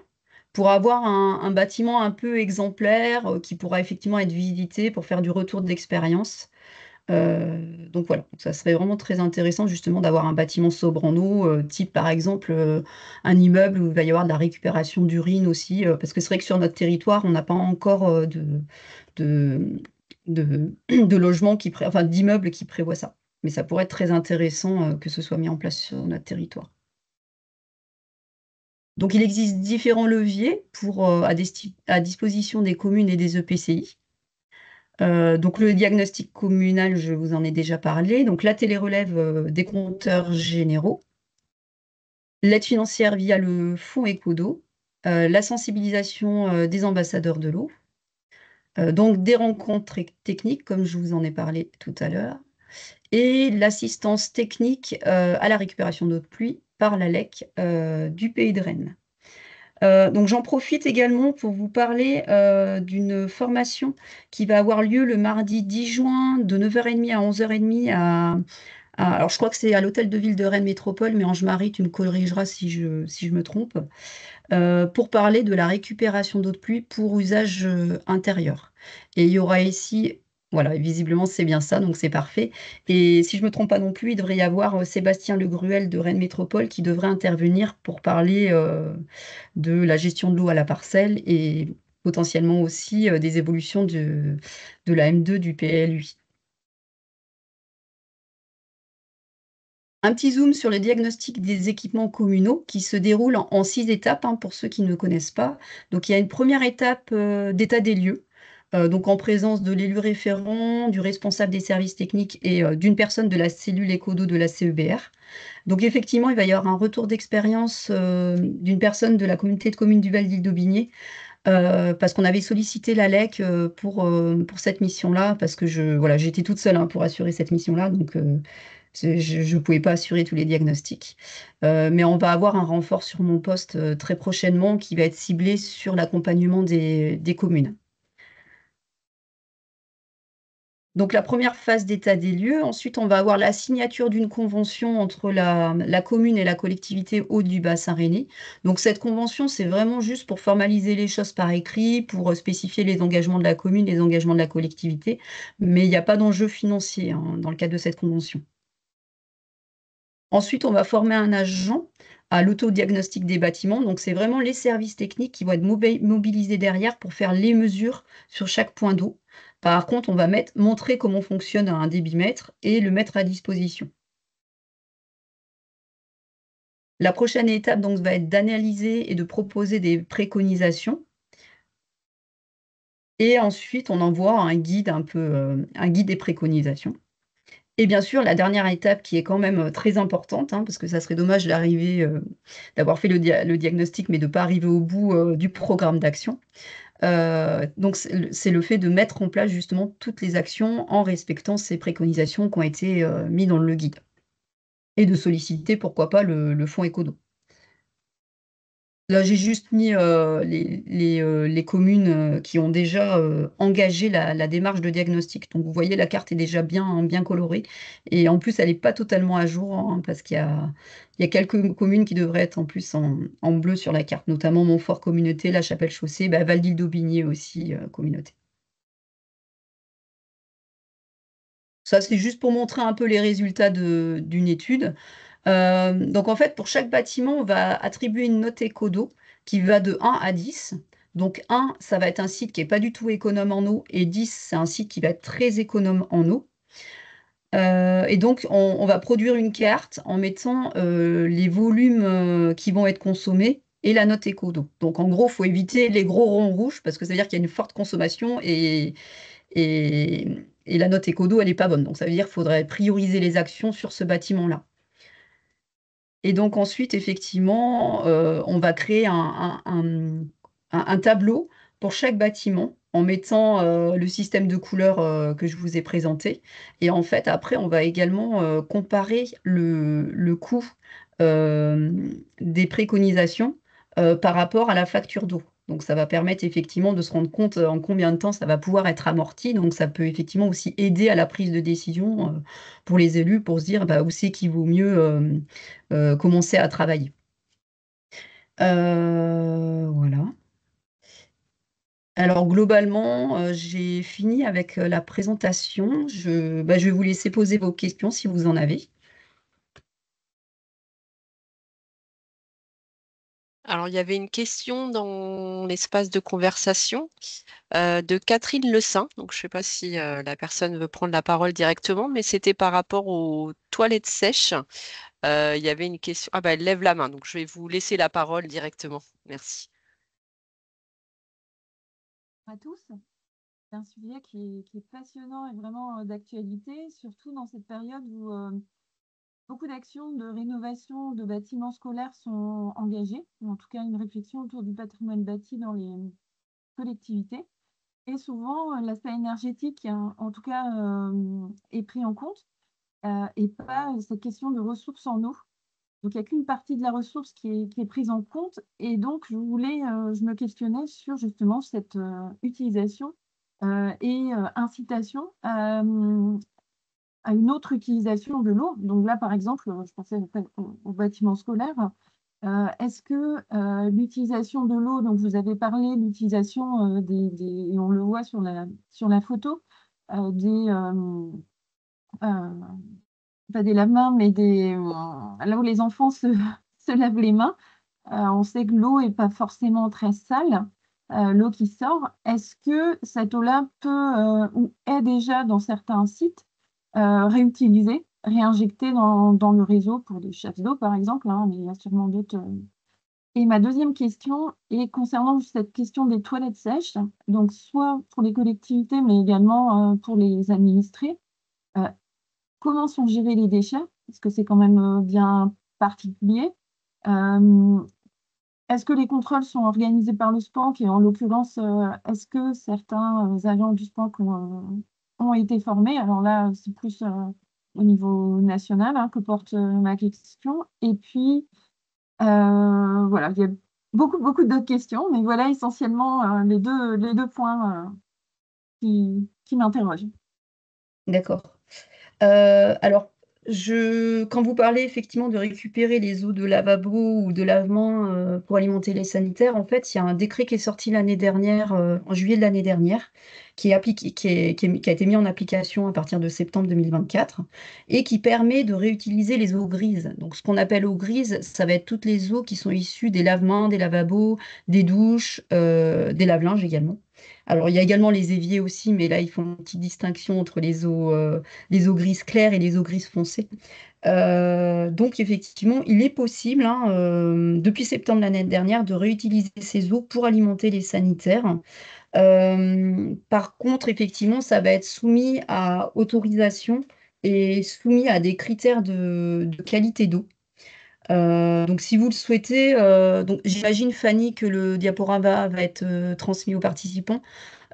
B: pour avoir un bâtiment un peu exemplaire qui pourra effectivement être visité pour faire du retour d'expérience. Donc voilà, donc ça serait vraiment très intéressant justement d'avoir un bâtiment sobre en eau, type par exemple un immeuble où il va y avoir de la récupération d'urine aussi, parce que c'est vrai que sur notre territoire, on n'a pas encore de, de logements enfin d'immeubles qui prévoient ça. Mais ça pourrait être très intéressant que ce soit mis en place sur notre territoire. Donc il existe différents leviers à disposition des communes et des EPCI. Donc le diagnostic communal, je vous en ai déjà parlé. Donc la télérelève des compteurs généraux, l'aide financière via le fonds Ecodo, la sensibilisation des ambassadeurs de l'eau, donc des rencontres techniques, comme je vous en ai parlé tout à l'heure, et l'assistance technique à la récupération d'eau de pluie par la LEC du Pays de Rennes. Donc j'en profite également pour vous parler d'une formation qui va avoir lieu le mardi 10 juin de 9h30 à 11h30 alors je crois que c'est à l'hôtel de ville de Rennes Métropole, mais Ange-Marie, tu me corrigeras si je me trompe, pour parler de la récupération d'eau de pluie pour usage intérieur. Et il y aura ici, voilà, visiblement c'est bien ça, donc c'est parfait. Et si je ne me trompe pas non plus, il devrait y avoir Sébastien Le Gruel de Rennes Métropole qui devrait intervenir pour parler de la gestion de l'eau à la parcelle et potentiellement aussi des évolutions de la M2 du PLUI. Un petit zoom sur le diagnostic des équipements communaux qui se déroule en 6 étapes, hein, pour ceux qui ne connaissent pas. Donc, il y a une première étape d'état des lieux, donc en présence de l'élu référent, du responsable des services techniques et d'une personne de la cellule écodo de la CEBR. Donc, effectivement, il va y avoir un retour d'expérience d'une personne de la communauté de communes du Val d'Ille-d'Aubigné, parce qu'on avait sollicité la LEC pour cette mission-là, parce que voilà, j'étais toute seule, hein, pour assurer cette mission-là, donc je ne pouvais pas assurer tous les diagnostics. Mais on va avoir un renfort sur mon poste très prochainement qui va être ciblé sur l'accompagnement des communes. Donc la première phase d'état des lieux. Ensuite, on va avoir la signature d'une convention entre la commune et la collectivité Hauts du Bassin Rennais. Donc cette convention, c'est vraiment juste pour formaliser les choses par écrit, pour spécifier les engagements de la commune, les engagements de la collectivité. Mais il n'y a pas d'enjeu financier, hein, dans le cadre de cette convention. Ensuite, on va former un agent à l'autodiagnostic des bâtiments. Donc, c'est vraiment les services techniques qui vont être mobilisés derrière pour faire les mesures sur chaque point d'eau. Par contre, on va montrer comment fonctionne un débitmètre et le mettre à disposition. La prochaine étape donc, va être d'analyser et de proposer des préconisations. Et ensuite, on envoie un guide un guide des préconisations. Et bien sûr, la dernière étape qui est quand même très importante, hein, parce que ça serait dommage d'avoir fait le diagnostic, mais de ne pas arriver au bout du programme d'action. Donc, c'est le fait de mettre en place justement toutes les actions en respectant ces préconisations qui ont été mises dans le guide. Et de solliciter, pourquoi pas, le fonds Ecodo. Là, j'ai juste mis les communes qui ont déjà engagé la démarche de diagnostic. Donc, vous voyez, la carte est déjà bien colorée. Et en plus, elle n'est pas totalement à jour, hein, parce qu'il y a quelques communes qui devraient être en plus en bleu sur la carte, notamment Montfort Communauté, La Chapelle-Chaussée, Val d'Ille-d'Aubigné aussi, communauté. Ça, c'est juste pour montrer un peu les résultats d'une étude. Donc en fait, pour chaque bâtiment, on va attribuer une note écodo qui va de 1 à 10. Donc 1, ça va être un site qui n'est pas du tout économe en eau, et 10, c'est un site qui va être très économe en eau. Et donc, on va produire une carte en mettant les volumes qui vont être consommés et la note écodo. Donc en gros, il faut éviter les gros ronds rouges parce que ça veut dire qu'il y a une forte consommation et, et la note écodo, elle n'est pas bonne. Donc ça veut dire qu'il faudrait prioriser les actions sur ce bâtiment-là. Et donc ensuite, effectivement, on va créer un tableau pour chaque bâtiment en mettant le système de couleurs que je vous ai présenté. Et en fait, après, on va également comparer le coût euh, des préconisations par rapport à la facture d'eau. Donc, ça va permettre effectivement de se rendre compte en combien de temps ça va pouvoir être amorti. Donc, ça peut effectivement aussi aider à la prise de décision pour les élus pour se dire bah, où c'est qu'il vaut mieux commencer à travailler. Voilà. Alors globalement, j'ai fini avec la présentation. Je vais vous laisser poser vos questions si vous en avez.
C: Alors, il y avait une question dans l'espace de conversation de Catherine Le Saint. Donc, je ne sais pas si la personne veut prendre la parole directement, mais c'était par rapport aux toilettes sèches. Il y avait une question. Ah, bah, elle lève la main. Donc, je vais vous laisser la parole directement. Merci.
D: À tous. C'est un sujet qui est passionnant et vraiment d'actualité, surtout dans cette période où beaucoup d'actions de rénovation de bâtiments scolaires sont engagées, ou en tout cas une réflexion autour du patrimoine bâti dans les collectivités. Et souvent, l'aspect énergétique, hein, en tout cas, est pris en compte, et pas cette question de ressources en eau. Donc, il n'y a qu'une partie de la ressource qui est prise en compte. Et donc, je me questionnais sur justement cette utilisation et incitation à une autre utilisation de l'eau. Donc là, par exemple, je pensais au bâtiment scolaire. Est-ce que l'utilisation de l'eau, donc vous avez parlé de l'utilisation et on le voit sur la photo, des, pas des lave-mains, mais là où les enfants se lavent les mains. On sait que l'eau n'est pas forcément très sale, l'eau qui sort. Est-ce que cette eau-là peut ou est déjà dans certains sites réutilisée, réinjectée dans le réseau pour des chasses d'eau, par exemple, hein, mais il y a sûrement d'autres. Et ma deuxième question est concernant cette question des toilettes sèches, donc soit pour les collectivités, mais également pour les administrés. Euh, Comment sont gérés les déchets? Parce que c'est quand même bien particulier. Euh, Est-ce que les contrôles sont organisés par le SPANC et en l'occurrence, est-ce que certains agents du SPANC ont été formés? Alors là, c'est plus au niveau national hein, que porte ma question. Et puis, voilà, il y a beaucoup d'autres questions, mais voilà essentiellement les deux points qui m'interrogent.
B: D'accord. Alors, quand vous parlez effectivement de récupérer les eaux de lavabo ou de lavement pour alimenter les sanitaires, en fait, il y a un décret qui est sorti l'année dernière, en juillet de l'année dernière, qui est appliqué, qui a été mis en application à partir de septembre 2024 et qui permet de réutiliser les eaux grises. Donc, ce qu'on appelle eau grise, ça va être toutes les eaux qui sont issues des lavements, des lavabos, des douches, des lave-linges également. Alors, il y a également les éviers aussi, mais là, ils font une petite distinction entre les eaux grises claires et les eaux grises foncées. Donc effectivement, il est possible, hein, depuis septembre l'année dernière, de réutiliser ces eaux pour alimenter les sanitaires. Par contre, effectivement, ça va être soumis à autorisation et soumis à des critères de qualité d'eau. Donc, si vous le souhaitez, donc j'imagine Fanny que le diaporama va être transmis aux participants.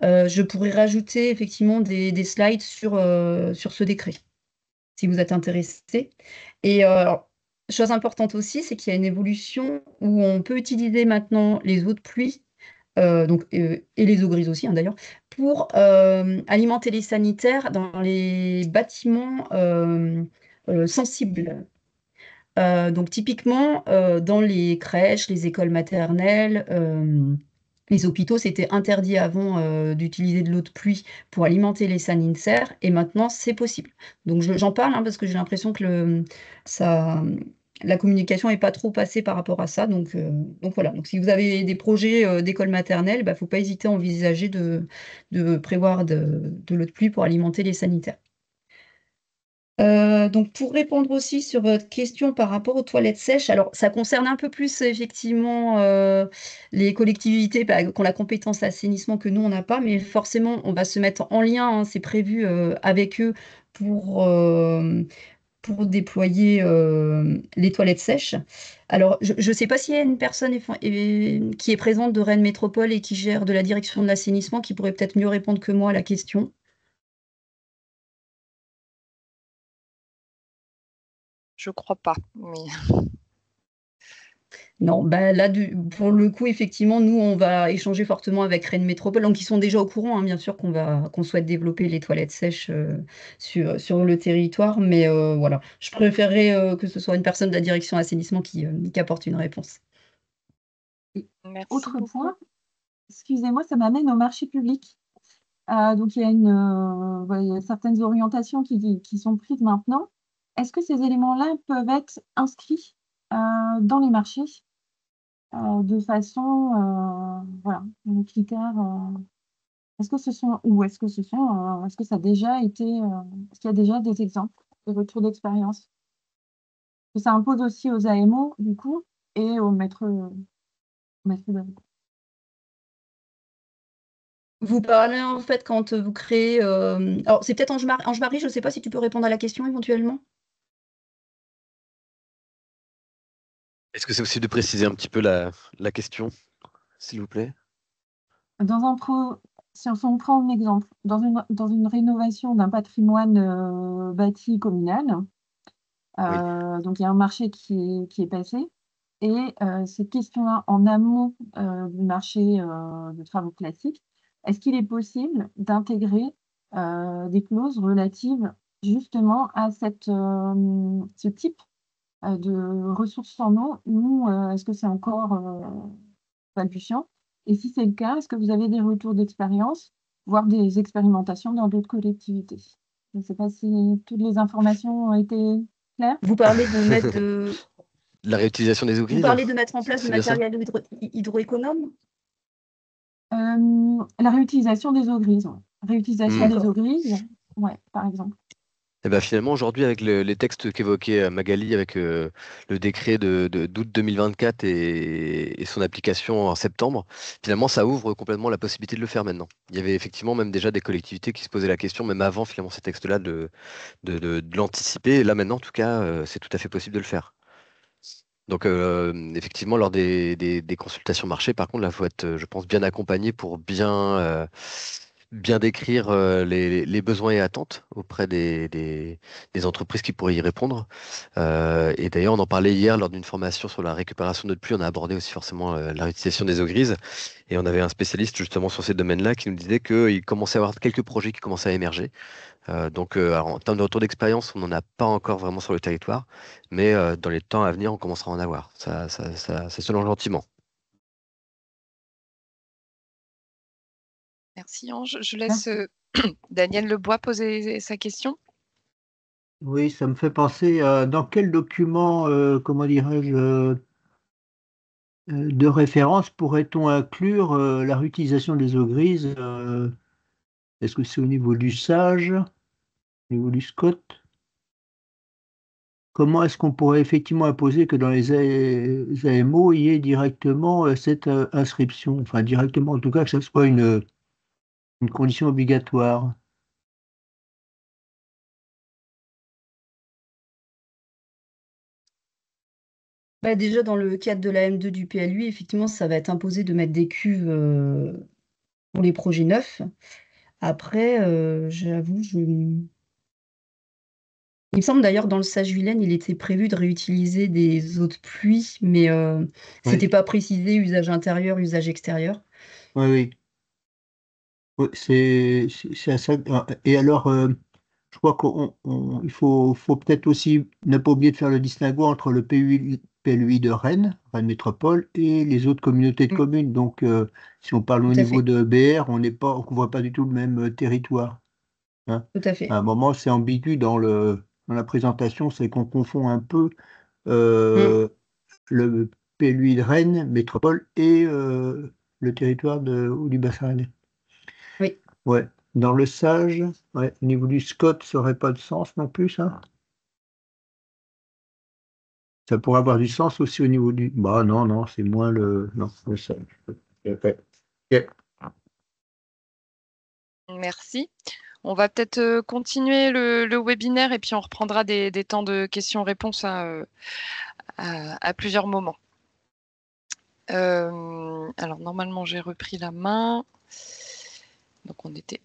B: Je pourrais rajouter effectivement des slides sur ce décret si vous êtes intéressé. Et alors, chose importante aussi, c'est qu'il y a une évolution où on peut utiliser maintenant les eaux de pluie, et les eaux grises aussi, hein, d'ailleurs, pour alimenter les sanitaires dans les bâtiments sensibles. Donc typiquement, dans les crèches, les écoles maternelles, les hôpitaux, c'était interdit avant d'utiliser de l'eau de pluie pour alimenter les sanitaires, et maintenant c'est possible. Donc j'en parle hein, parce que j'ai l'impression que ça, la communication n'est pas trop passée par rapport à ça. Donc voilà. Donc si vous avez des projets d'école maternelle, il ne faut pas hésiter à envisager de prévoir de l'eau de pluie pour alimenter les sanitaires. Donc pour répondre aussi sur votre question par rapport aux toilettes sèches, alors ça concerne un peu plus effectivement les collectivités qui ont la compétence assainissement que nous on n'a pas, mais forcément on va se mettre en lien, hein, c'est prévu avec eux pour pour déployer les toilettes sèches. Alors, je ne sais pas s'il y a une personne qui est présente de Rennes Métropole et qui gère de la direction de l'assainissement qui pourrait peut-être mieux répondre que moi à la question.
A: Je crois pas, mais
B: Non, bah là, pour le coup, effectivement, nous, on va échanger fortement avec Rennes Métropole, donc ils sont déjà au courant, hein, bien sûr, qu'on souhaite développer les toilettes sèches sur le territoire, mais voilà, je préférerais que ce soit une personne de la direction assainissement qui apporte une réponse.
D: Et
A: merci
D: autre
A: beaucoup.
D: point, excusez-moi, ça m'amène au marché public. Donc, il y a voilà, il y a certaines orientations qui sont prises maintenant. Est-ce que ces éléments-là peuvent être inscrits dans les marchés de façon, voilà, les critères, est-ce que ce sont, ou est-ce que ça a déjà été, est-ce qu'il y a déjà des exemples de retour d'expérience? Que ça impose aussi aux AMO, du coup, et aux maîtres d'œuvre.
B: Vous parlez en fait quand vous créez. Alors, c'est peut-être Ange-Marie, je ne sais pas si tu peux répondre à la question éventuellement.
E: Est-ce que c'est possible de préciser un petit peu la question, s'il vous plaît?
D: Si on prend un exemple, dans une rénovation d'un patrimoine bâti communal,
E: Oui.
D: donc il y a un marché qui est passé, et cette question-là, en amont du marché de travaux classiques, est-ce qu'il est possible d'intégrer des clauses relatives justement à ce type de ressources en eau, ou est-ce que c'est encore balbutiant? Et si c'est le cas, est-ce que vous avez des retours d'expérience, voire des expérimentations dans d'autres collectivités? Je ne sais pas si toutes les informations ont été claires.
B: Vous parlez de mettre de,
E: La réutilisation des eaux
B: vous
E: grises,
B: parlez de mettre en place du
E: c'est bien ça?
B: matériel hydroéconome?
D: La réutilisation des eaux grises, ouais. Réutilisation
E: Hmm.
D: des eaux
B: D'accord.
D: grises, ouais, par exemple.
E: Et ben finalement, aujourd'hui, avec les textes qu'évoquait Magali, avec le décret d'août 2024 et son application en septembre, finalement, ça ouvre complètement la possibilité de le faire maintenant. Il y avait effectivement même déjà des collectivités qui se posaient la question, même avant finalement ces textes-là, de l'anticiper. Et là maintenant, en tout cas, c'est tout à fait possible de le faire. Donc, effectivement, lors des consultations marché, par contre, là, il faut être, je pense, bien accompagné pour bien décrire les besoins et attentes auprès des entreprises qui pourraient y répondre. Et d'ailleurs, on en parlait hier lors d'une formation sur la récupération d'eau de pluie. On a abordé aussi forcément la réutilisation des eaux grises. Et on avait un spécialiste justement sur ces domaines-là qui nous disait qu'il commençait à y avoir quelques projets qui commençaient à émerger. Alors, en termes de retour d'expérience, on n'en a pas encore vraiment sur le territoire, mais dans les temps à venir, on commencera à en avoir. Ça se lance gentiment.
A: Merci Ange. Je laisse
D: Merci.
A: Daniel Lebois poser sa question.
F: Oui, ça me fait penser à dans quel document, comment dirais-je, de référence pourrait-on inclure la réutilisation des eaux grises? Est-ce que c'est au niveau du SAGE, au niveau du SCOT? Comment est-ce qu'on pourrait effectivement imposer que dans les AMO, il y ait directement cette inscription? Enfin, directement, en tout cas, que ce soit une condition obligatoire.
B: Bah, déjà, dans le cadre de la M2 du PLU, effectivement, ça va être imposé de mettre des cuves pour les projets neufs. Après, j'avoue, il me semble d'ailleurs dans le Sage-Vilaine, il était prévu de réutiliser des eaux de pluie, mais c'était
F: Oui,
B: pas précisé usage intérieur, usage extérieur.
F: oui, oui. Oui, c'est à ça. Et alors, je crois qu'il faut peut-être aussi ne pas oublier de faire le distinguo entre le PLUI de Rennes, Rennes Métropole, et les autres communautés de
B: Mm,
F: communes. Donc, si on parle au
B: tout à
F: niveau
B: fait,
F: de BR, on couvre pas du tout le même territoire, hein.
B: tout à
F: À
B: fait.
F: un moment, c'est ambigu dans la présentation, c'est qu'on confond un peu
B: Mm,
F: euh, le PLUI de Rennes Métropole et le territoire du bassin rennais.
B: oui.
F: Ouais. Dans le sage, ouais, au niveau du Scott, ça n'aurait pas de sens non plus, ça? Ça pourrait avoir du sens aussi au niveau du. Bah non, non, c'est moins le. Non, le sage. Ok. Ok.
A: Merci. On va peut-être continuer le webinaire et puis on reprendra des temps de questions-réponses à plusieurs moments. Alors, normalement, j'ai repris la main. Donc,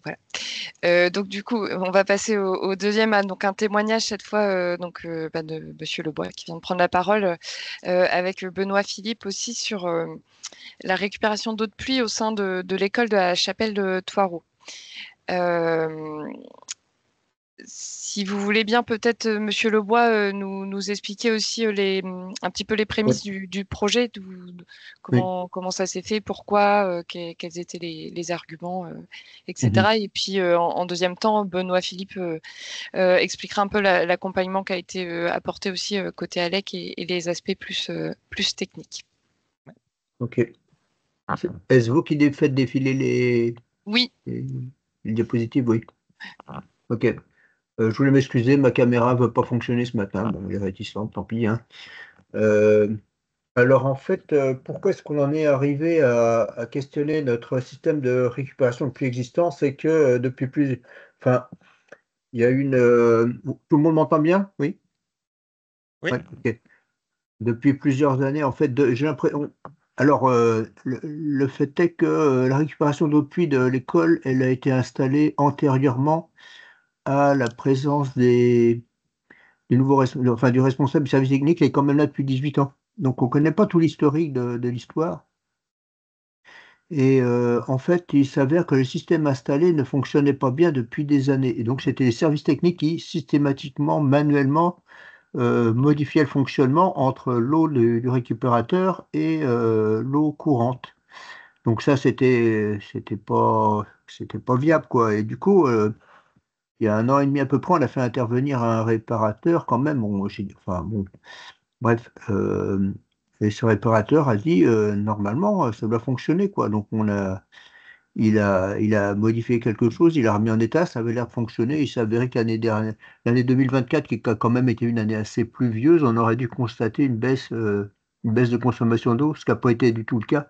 A: voilà. Donc, du coup, on va passer au deuxième, donc un témoignage cette fois de Monsieur Lebois qui vient de prendre la parole avec Benoît Philippe aussi sur la récupération d'eau de pluie au sein de l'école de la Chapelle de Thoireau. Si vous voulez bien, peut-être, Monsieur Lebois, nous expliquer aussi un petit peu les prémices du projet, comment ça s'est fait, pourquoi, quels étaient les arguments, etc. Et puis, en deuxième temps, Benoît Philippe expliquera un peu l'accompagnement qui a été apporté aussi côté ALEC et les aspects plus techniques.
F: Ok. Est-ce vous qui faites défiler
A: Oui.
F: les diapositives? Oui. Ok. Je voulais m'excuser, ma caméra ne veut pas fonctionner ce matin. Bon, elle est réticente, tant pis. Hein. Alors en fait, pourquoi est-ce qu'on en est arrivé à questionner notre système de récupération de pluie existant? C'est que depuis plus... Enfin, il y a une... Tout le monde m'entend bien? Oui?
G: Oui.
F: Ouais, ok. Depuis plusieurs années, en fait, j'ai l'impression... Alors, le fait est que la récupération d'eau de pluie de l'école, elle a été installée antérieurement à la présence du responsable du service technique, qui est quand même là depuis 18 ans. Donc, on ne connaît pas tout l'historique de l'histoire. Et en fait, il s'avère que le système installé ne fonctionnait pas bien depuis des années. Et donc, c'était les services techniques qui, systématiquement, manuellement, modifiaient le fonctionnement entre l'eau du récupérateur et l'eau courante. Donc ça, c'était pas viable, quoi. Et du coup, il y a 1 an et demi à peu près, on a fait intervenir un réparateur quand même. Bon, bref. Et ce réparateur a dit, normalement, ça doit fonctionner, quoi. Donc il a modifié quelque chose, il a remis en état, ça avait l'air de fonctionner. Il s'est avéré que l'année 2024, qui a quand même été une année assez pluvieuse, on aurait dû constater une baisse de consommation d'eau, ce qui n'a pas été du tout le cas.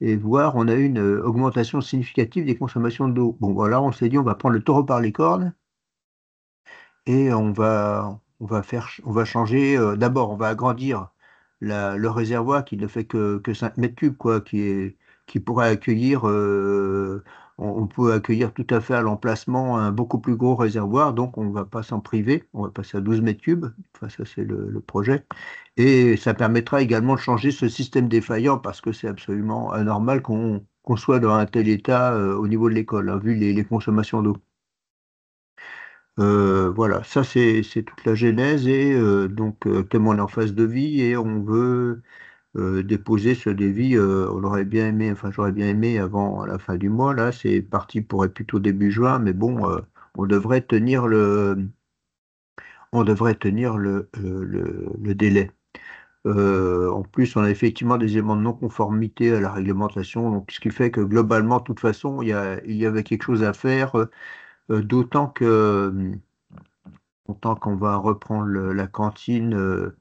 F: Et voir, on a eu une augmentation significative des consommations d'eau. Bon, voilà, on s'est dit, on va prendre le taureau par les cornes et on va changer. D'abord, on va agrandir le réservoir qui ne fait que 5 mètres cubes, quoi, qui pourrait accueillir, on peut accueillir tout à fait à l'emplacement un beaucoup plus gros réservoir, donc on ne va pas s'en priver, on va passer à 12 mètres cubes, enfin, ça c'est le projet. Et ça permettra également de changer ce système défaillant parce que c'est absolument anormal qu'on soit dans un tel état au niveau de l'école, hein, vu les consommations d'eau. Voilà, ça c'est toute la genèse et donc comme on est en phase de vie et on veut déposer ce devis, on aurait bien aimé, enfin j'aurais bien aimé avant la fin du mois, là c'est parti pour être plutôt début juin, mais bon, on devrait tenir le délai. En plus, on a effectivement des éléments de non-conformité à la réglementation, donc ce qui fait que globalement, de toute façon, il y avait quelque chose à faire, d'autant qu'on va reprendre la cantine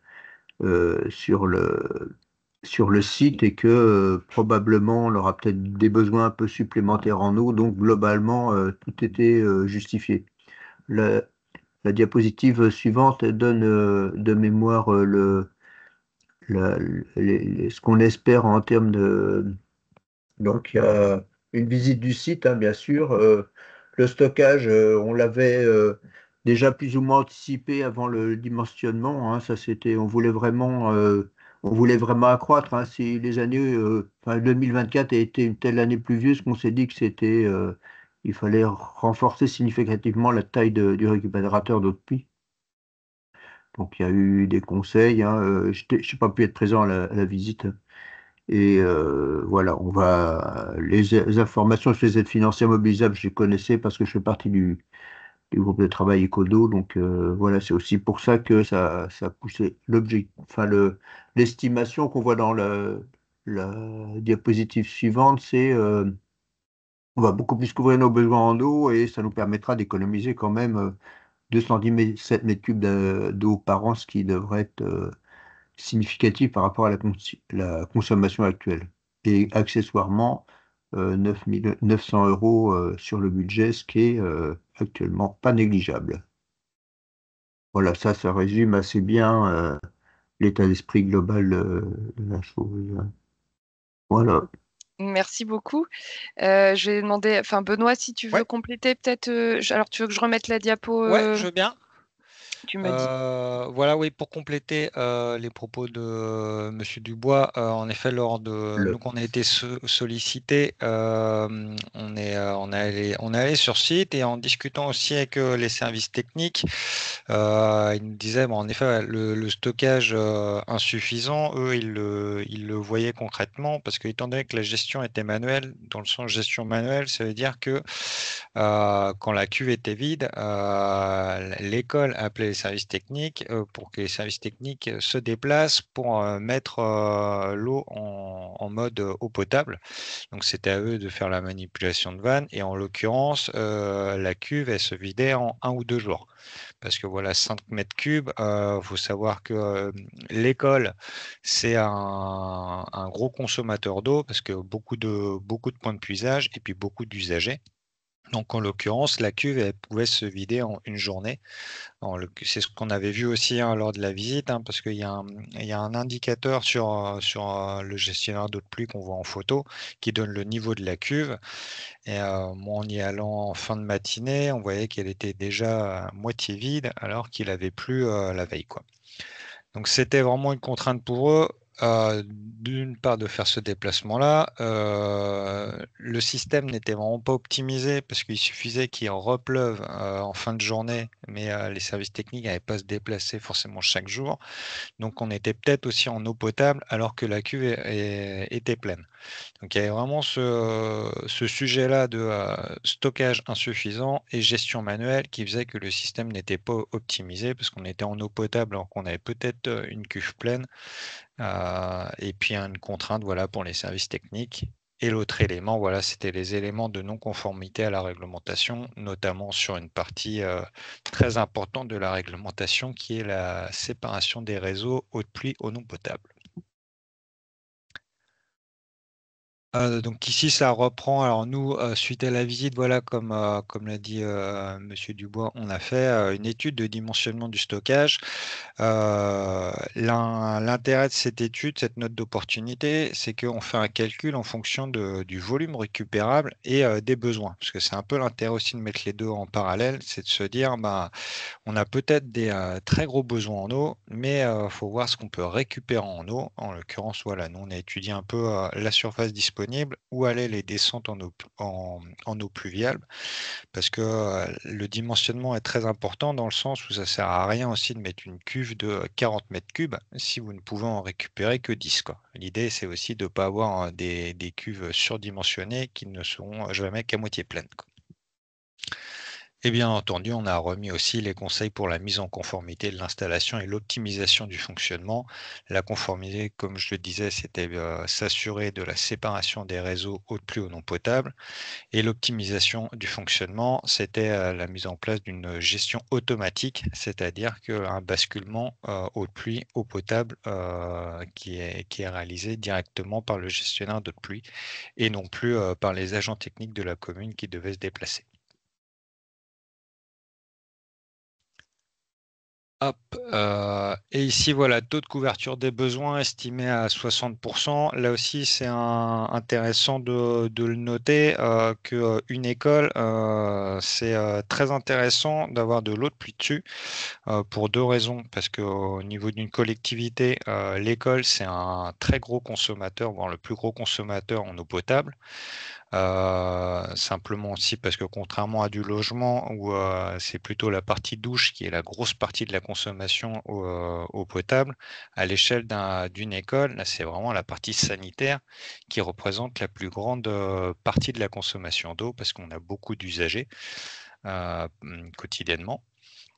F: sur le site et que probablement on aura peut-être des besoins un peu supplémentaires en eau, donc globalement, tout était justifié. La diapositive suivante elle donne de mémoire ce qu'on espère en termes de... Donc, il y a une visite du site, hein, bien sûr. Le stockage, on l'avait déjà plus ou moins anticipé avant le dimensionnement. Hein, ça, on voulait vraiment accroître. Hein, si les années, enfin, 2024 a été une telle année pluvieuse qu'on s'est dit que il fallait renforcer significativement la taille du récupérateur d'eau de pluie. Donc, il y a eu des conseils. Hein, je n'ai pas pu être présent à la visite. Et voilà, les informations sur les aides financières mobilisables, je les connaissais parce que je fais partie du groupe de travail Ecodo. Donc voilà, c'est aussi pour ça que ça a poussé l'estimation qu'on voit dans la diapositive suivante, c'est on va beaucoup plus couvrir nos besoins en eau et ça nous permettra d'économiser quand même 217 mètres cubes d'eau par an, ce qui devrait être significatif par rapport à la consommation actuelle. Et accessoirement, 900 € sur le budget, ce qui est actuellement pas négligeable. Voilà, ça résume assez bien l'état d'esprit global de la chose. Voilà.
A: Merci beaucoup. Je vais demander, enfin Benoît, si tu veux
G: Ouais.
A: compléter peut-être. Alors, tu veux que je remette la diapo
G: Ouais, je veux bien.
A: Tu me dis.
G: Voilà, oui, pour compléter les propos de Monsieur Dubois, en effet, donc on a été sollicité, on est allé sur site et en discutant aussi avec les services techniques, ils nous disaient, bon, en effet, le stockage insuffisant, eux, ils le voyaient concrètement parce que étant donné que la gestion était manuelle, dans le sens gestion manuelle, ça veut dire que quand la cuve était vide, l'école appelait les services techniques pour que les services techniques se déplacent pour mettre l'eau en mode eau potable. Donc c'était à eux de faire la manipulation de vanne et en l'occurrence, la cuve, elle se vidait en 1 ou 2 jours. Parce que voilà, 5 mètres cubes, faut savoir que l'école, c'est un gros consommateur d'eau parce que beaucoup de points de puisage et puis beaucoup d'usagers. Donc, en l'occurrence, la cuve, elle pouvait se vider en une journée. C'est ce qu'on avait vu aussi lors de la visite, parce qu'il y a un indicateur sur le gestionnaire d'eau de pluie qu'on voit en photo qui donne le niveau de la cuve. Et moi, en y allant en fin de matinée, on voyait qu'elle était déjà à moitié vide alors qu'il avait plu la veille, quoi. Donc, c'était vraiment une contrainte pour eux. D'une part de faire ce déplacement-là, le système n'était vraiment pas optimisé parce qu'il suffisait qu'il repleuve en fin de journée, mais les services techniques n'avaient pas à se déplacer forcément chaque jour. Donc on était peut-être aussi en eau potable alors que la cuve était pleine. Donc il y avait vraiment ce sujet-là de stockage insuffisant et gestion manuelle qui faisait que le système n'était pas optimisé parce qu'on était en eau potable alors qu'on avait peut-être une cuve pleine. Et puis une contrainte voilà, pour les services techniques. Et l'autre élément, voilà, c'était les éléments de non-conformité à la réglementation, notamment sur une partie très importante de la réglementation qui est la séparation des réseaux eau de pluie eau non potable. Donc ici, ça reprend. Alors nous, suite à la visite, voilà, comme l'a dit Monsieur Dubois, on a fait une étude de dimensionnement du stockage. L'intérêt de cette étude, cette note d'opportunité, c'est qu'on fait un calcul en fonction du volume récupérable et des besoins. Parce que c'est un peu l'intérêt aussi de mettre les deux en parallèle, c'est de se dire, on a peut-être des très gros besoins en eau, mais il faut voir ce qu'on peut récupérer en eau. En l'occurrence, voilà, nous, on a étudié un peu la surface disponible, où allaient les descentes en eau pluviale, parce que le dimensionnement est très important dans le sens où ça ne sert à rien aussi de mettre une cuve de 40 mètres cubes si vous ne pouvez en récupérer que 10, quoi. L'idée, c'est aussi de ne pas avoir des cuves surdimensionnées qui ne seront jamais qu'à moitié pleines, quoi. Et bien entendu, on a remis aussi les conseils pour la mise en conformité de l'installation et l'optimisation du fonctionnement. La conformité, comme je le disais, c'était s'assurer de la séparation des réseaux eau de pluie ou non potable. Et l'optimisation du fonctionnement, c'était la mise en place d'une gestion automatique, c'est-à-dire qu'un basculement eau de pluie, eau potable, qui est réalisé directement par le gestionnaire d'eau de pluie et non plus par les agents techniques de la commune qui devaient se déplacer. Hop, et ici, voilà, taux de couverture des besoins estimé à 60%. Là aussi, c'est intéressant de le noter qu'une école, c'est très intéressant d'avoir de l'eau de pluie dessus pour 2 raisons. Parce qu'au niveau d'une collectivité, l'école, c'est un très gros consommateur, voire le plus gros consommateur en eau potable. Simplement aussi parce que contrairement à du logement où c'est plutôt la partie douche qui est la grosse partie de la consommation eau potable, à l'échelle d'une école, là c'est vraiment la partie sanitaire qui représente la plus grande partie de la consommation d'eau parce qu'on a beaucoup d'usagers quotidiennement.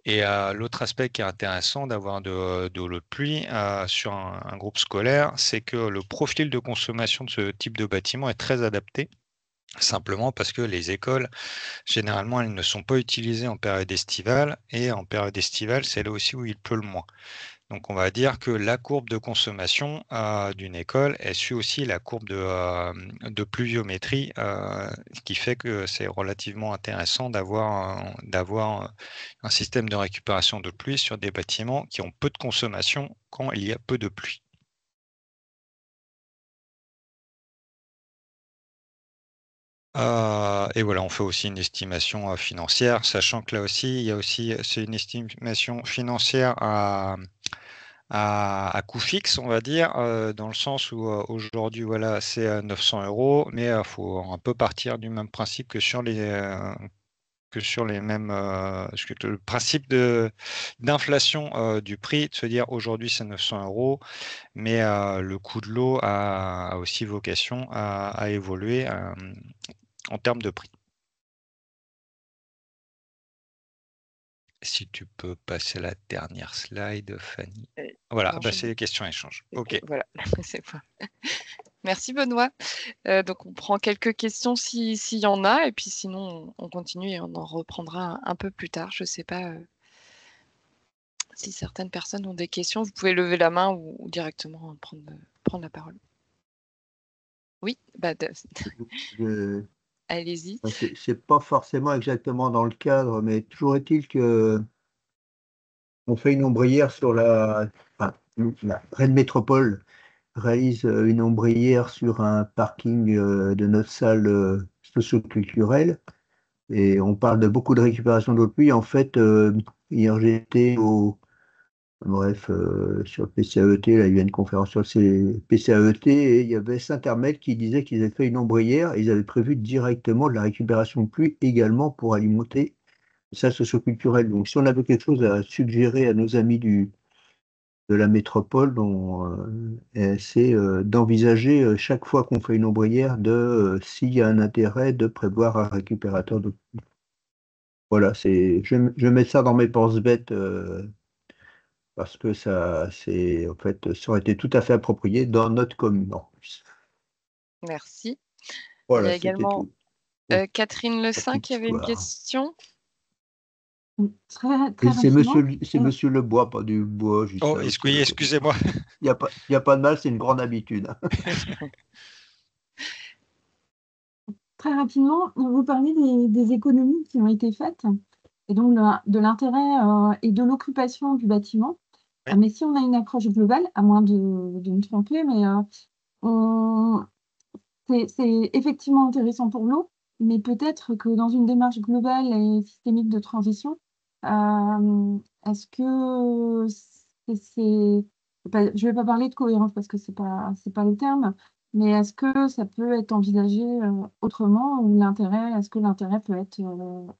G: Et l'autre aspect qui est intéressant d'avoir de l'eau de pluie sur un groupe scolaire, c'est que le profil de consommation de ce type de bâtiment est très adapté. Simplement parce que les écoles, généralement, elles ne sont pas utilisées en période estivale. Et en période estivale, c'est là aussi où il pleut le moins. Donc, on va dire que la courbe de consommation d'une école, elle suit aussi la courbe de pluviométrie, ce qui fait que c'est relativement intéressant d'avoir un système de récupération de pluie sur des bâtiments qui ont peu de consommation quand il y a peu de pluie. Et voilà, on fait aussi une estimation financière, sachant que là aussi, c'est une estimation financière à coût fixe, on va dire, dans le sens où aujourd'hui, voilà, c'est à 900 €, mais il faut un peu partir du même principe que sur les mêmes, parce que le principe d'inflation du prix, de se dire aujourd'hui c'est 900 €, mais le coût de l'eau a aussi vocation à évoluer en termes de prix. Si tu peux passer la dernière slide, Fanny. Voilà,
A: non,
G: bah, c'est les questions-échanges. OK.
A: Voilà, c'est pas. Merci Benoît. Donc on prend quelques questions s'il y en a, et puis sinon on continue et on en reprendra un peu plus tard. Je ne sais pas si certaines personnes ont des questions. Vous pouvez lever la main ou directement prendre la parole. Oui,
F: Je-
A: allez-y.
F: C'est pas forcément exactement dans le cadre, mais toujours est-il que on fait une ombrière sur la Rennes Métropole réalise une ombrière sur un parking de notre salle socio-culturelle, et on parle de beaucoup de récupération d'eau de pluie. En fait, hier j'étais sur le PCAET, là, il y a une conférence sur le PCAET, et il y avait Saint-Hermel qui disait qu'ils avaient fait une ombrière et ils avaient prévu directement de la récupération de pluie également pour alimenter ça socioculturel. Donc, si on avait quelque chose à suggérer à nos amis de la métropole, c'est d'envisager chaque fois qu'on fait une ombrière s'il y a un intérêt de prévoir un récupérateur d'eau. Voilà, je mets ça dans mes penses-bêtes parce que ça aurait été tout à fait approprié dans notre commune en plus.
A: Merci.
F: Voilà,
A: il y a
F: c'était
A: également
F: tout.
A: Catherine Le Saint
F: Petite
A: qui avait une
F: histoire.
A: question.
D: Très,
F: Et
D: très
F: c'est
D: rapidement.
F: Monsieur Lebois, pas du bois, juste
G: Oh,
F: là.
G: oui, excusez-moi.
F: Il n'y a pas de mal, c'est une grande habitude.
D: Très rapidement, vous parlez des économies qui ont été faites et donc de l'intérêt et de l'occupation du bâtiment.
G: Oui.
D: Mais si on a une approche globale, à moins de me tromper, mais c'est effectivement intéressant pour l'eau, mais peut-être que dans une démarche globale et systémique de transition, est-ce que je ne vais pas parler de cohérence parce que c'est pas le terme, mais est-ce que ça peut être envisagé autrement, ou est-ce que l'intérêt peut être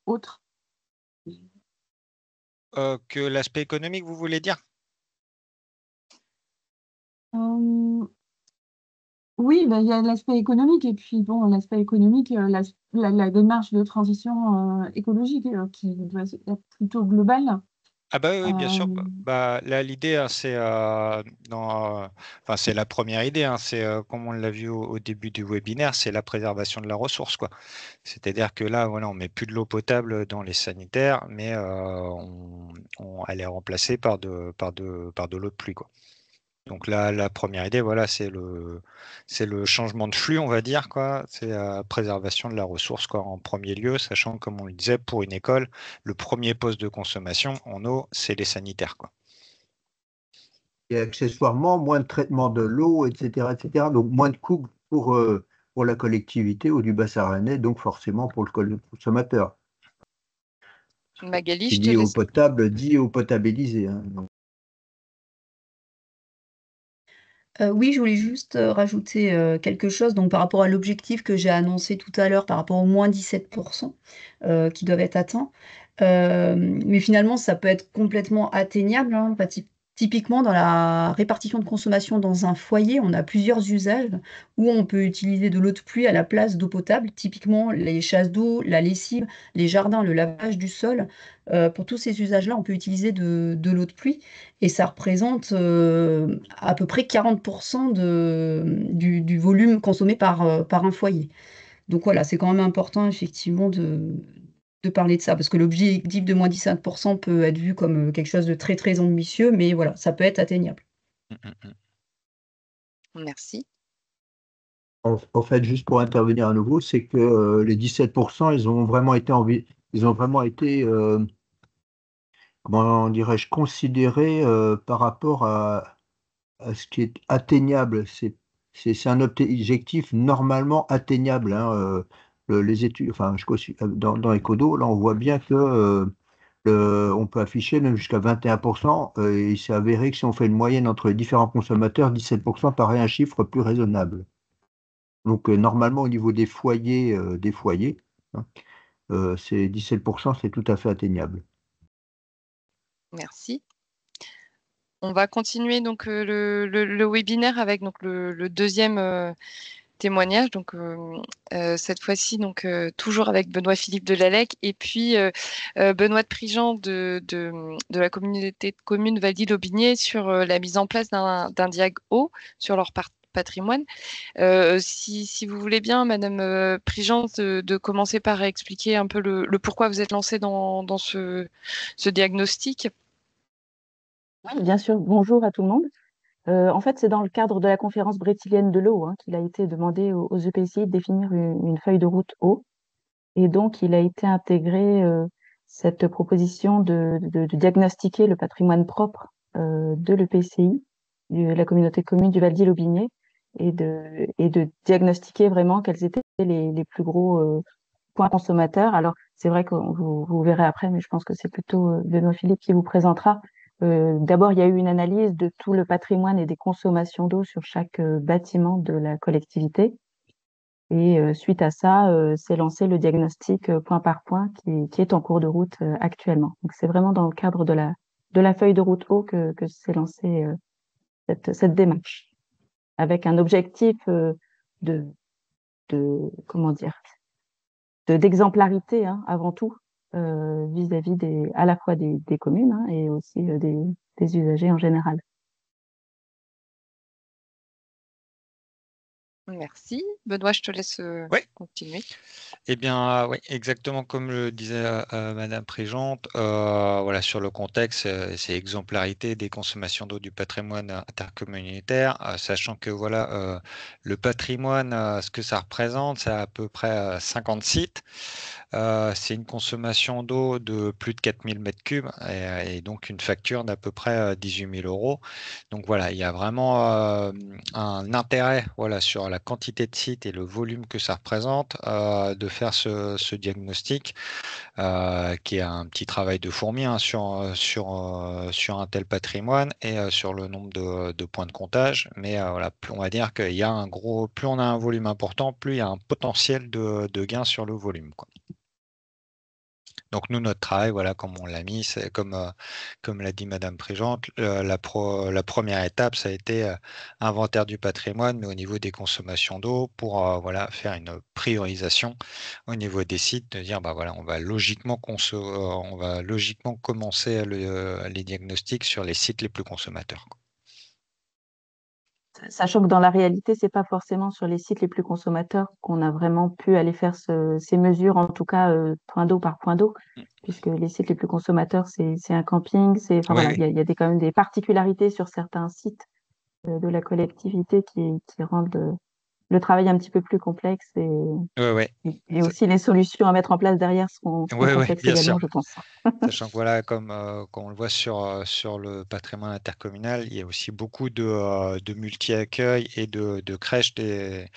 D: autre?
G: Que l'aspect économique, vous voulez dire?
D: Oui, il y a l'aspect économique, et puis bon, l'aspect économique, la démarche de transition écologique qui doit être plutôt globale.
G: Ah bah oui, bien sûr.
D: Euh,
G: Bah, là, l'idée, hein, c'est la première idée, hein, c'est comme on l'a vu au début du webinaire, c'est la préservation de la ressource, quoi. C'est-à-dire que là, voilà, on met plus de l'eau potable dans les sanitaires, mais elle est remplacée par de l'eau de pluie, quoi. Donc là, la première idée, voilà, c'est le changement de flux, on va dire, quoi. C'est la préservation de la ressource, quoi, en premier lieu, sachant que, comme on le disait, pour une école, le premier poste de consommation en eau, c'est les sanitaires, quoi.
F: Et accessoirement, moins de traitement de l'eau, etc., etc. Donc, moins de coûts pour la collectivité ou du bassin rennais, donc forcément pour le consommateur.
A: Magali,
F: Qui
A: je te
F: dit eau
A: laisse.
F: potable, dit eau potabilisée, hein.
B: Oui, je voulais juste rajouter quelque chose donc, par rapport à l'objectif que j'ai annoncé tout à l'heure, par rapport aux moins 17% qui doivent être atteints. Mais finalement, ça peut être complètement atteignable, hein. Typiquement, dans la répartition de consommation dans un foyer, on a plusieurs usages où on peut utiliser de l'eau de pluie à la place d'eau potable. Typiquement, les chasses d'eau, la lessive, les jardins, le lavage du sol. Pour tous ces usages-là, on peut utiliser de l'eau de pluie. Et ça représente à peu près 40% du volume consommé par un foyer. Donc voilà, c'est quand même important effectivement de parler de ça, parce que l'objectif de moins 17% peut être vu comme quelque chose de très très ambitieux, mais voilà, ça peut être atteignable.
A: Merci.
F: En fait, juste pour intervenir à nouveau, c'est que les 17%, ils ont vraiment été comment dirais-je, considérés par rapport à ce qui est atteignable. C'est un objectif normalement atteignable, hein, les études, enfin, dans Ecodo, là, on voit bien que on peut afficher même jusqu'à 21%, et il s'est avéré que si on fait une moyenne entre les différents consommateurs, 17% paraît un chiffre plus raisonnable. Donc, normalement, au niveau des foyers, hein, c'est 17%, c'est tout à fait atteignable.
A: Merci. On va continuer donc le webinaire avec donc le deuxième témoignage. Donc cette fois-ci donc toujours avec Benoît-Philippe Delalec et puis Benoît de Prigent de la communauté de communes Val-d'Ille-Aubigné sur la mise en place d'un diag eau sur leur patrimoine. Si vous voulez bien, Madame Prigent, de commencer par expliquer un peu le pourquoi vous êtes lancée dans ce diagnostic.
H: Oui, bien sûr. Bonjour à tout le monde. En fait, c'est dans le cadre de la conférence brétilienne de l'eau qu'il a été demandé aux EPCI de définir une feuille de route eau. Et donc, il a été intégré cette proposition de diagnostiquer le patrimoine propre de l'EPCI, de la communauté de communes du Val-d'Ille-Aubigné, et de diagnostiquer vraiment quels étaient les plus gros points consommateurs. Alors, c'est vrai que vous verrez après, mais je pense que c'est plutôt Benoît Philippe qui vous présentera. D'abord, il y a eu une analyse de tout le patrimoine et des consommations d'eau sur chaque bâtiment de la collectivité. Et suite à ça, s'est lancé le diagnostic point par point qui est en cours de route actuellement. Donc, c'est vraiment dans le cadre de la feuille de route eau que s'est lancée cette démarche, avec un objectif de comment dire, d'exemplarité avant tout vis-à-vis à la fois des communes et aussi des usagers en général.
A: Merci. Benoît, je te laisse continuer.
G: Eh bien, oui, exactement comme le disait Madame Prigente, voilà, sur le contexte, c'est exemplarité des consommations d'eau du patrimoine intercommunautaire, sachant que voilà, le patrimoine, ce que ça représente, c'est à peu près 50 sites. C'est une consommation d'eau de plus de 4000 m3 et donc une facture d'à peu près 18 000 euros. Donc voilà, il y a vraiment un intérêt voilà, sur la quantité de sites et le volume que ça représente de faire ce diagnostic qui est un petit travail de fourmi sur un tel patrimoine et sur le nombre de points de comptage. Mais voilà, on va dire qu'il y a plus on a un volume important, plus il y a un potentiel de gain sur le volume, quoi. Donc nous, notre travail, voilà, comme on l'a mis, c'est comme l'a dit Madame Prigente, la première étape, ça a été inventaire du patrimoine, mais au niveau des consommations d'eau, pour voilà, faire une priorisation au niveau des sites, de dire bah voilà, on va logiquement commencer les diagnostics sur les sites les plus consommateurs, quoi.
H: Sachant que dans la réalité, c'est pas forcément sur les sites les plus consommateurs qu'on a vraiment pu aller faire ces mesures, en tout cas point d'eau par point d'eau, puisque les sites les plus consommateurs, c'est un camping, enfin
G: Oui,
H: voilà,
G: oui.
H: il y a quand même des particularités sur certains sites de la collectivité qui rendent le travail un petit peu plus complexe et aussi les solutions à mettre en place derrière seront
G: Oui,
H: complexes
G: bien sûr.
H: également, je pense.
G: Sachant que voilà, comme on le voit sur le patrimoine intercommunal, il y a aussi beaucoup de multi-accueils et de crèches des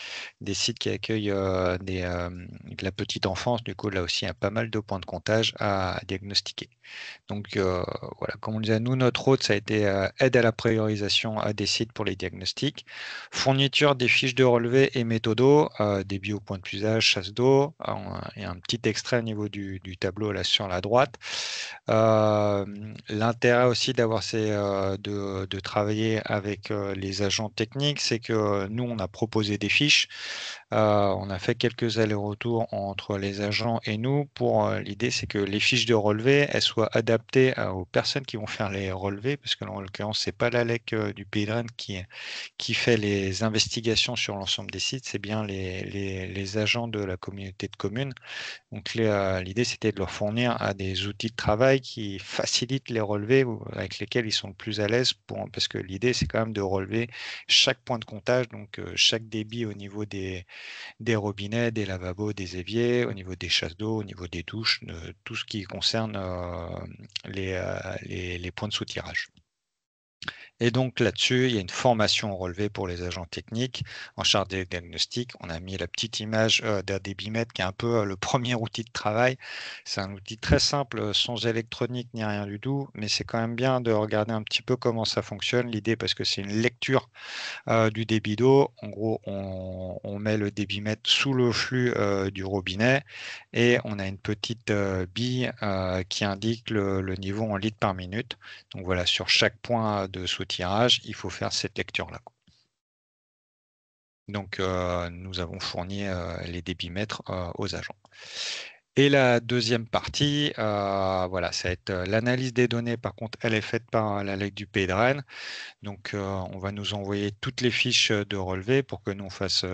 G: sites qui accueillent de la petite enfance. Du coup, là aussi, il y a pas mal de points de comptage à diagnostiquer. Donc voilà, comme on disait, nous, notre rôle, ça a été aide à la priorisation des sites pour les diagnostics, fourniture des fiches de relevé et méthodos, débit au point de puisage, chasse d'eau, et un petit extrait au niveau du tableau là sur la droite. L'intérêt aussi de travailler avec les agents techniques, c'est que nous, on a proposé des fiches. On a fait quelques allers-retours entre les agents et nous pour l'idée, c'est que les fiches de relevé, elles soient adaptées aux personnes qui vont faire les relevés, parce que en l'occurrence, c'est pas l'ALEC du Pays de Rennes qui fait les investigations sur l'ensemble des sites, c'est bien les agents de la communauté de communes. Donc l'idée, c'était de leur fournir des outils de travail qui facilitent les relevés ou avec lesquels ils sont le plus à l'aise, parce que l'idée, c'est quand même de relever chaque point de comptage, donc chaque débit au niveau des robinets, des lavabos, des éviers, au niveau des chasses d'eau, au niveau des douches, tout ce qui concerne les points de soutirage. Et donc là-dessus, il y a une formation relevée pour les agents techniques en charge des diagnostics. On a mis la petite image d'un débitmètre qui est un peu le premier outil de travail. C'est un outil très simple, sans électronique ni rien du tout, mais c'est quand même bien de regarder un petit peu comment ça fonctionne. L'idée, parce que c'est une lecture du débit d'eau. En gros, on met le débitmètre sous le flux du robinet et on a une petite bille qui indique le niveau en litres par minute. Donc voilà, sur chaque point de soutirage, il faut faire cette lecture-là. Donc nous avons fourni les débitmètres aux agents. Et la deuxième partie, voilà, ça va être l'analyse des données. Par contre, elle est faite par la LEC du Pays de Rennes. Donc, on va nous envoyer toutes les fiches de relevé pour que nous on fasse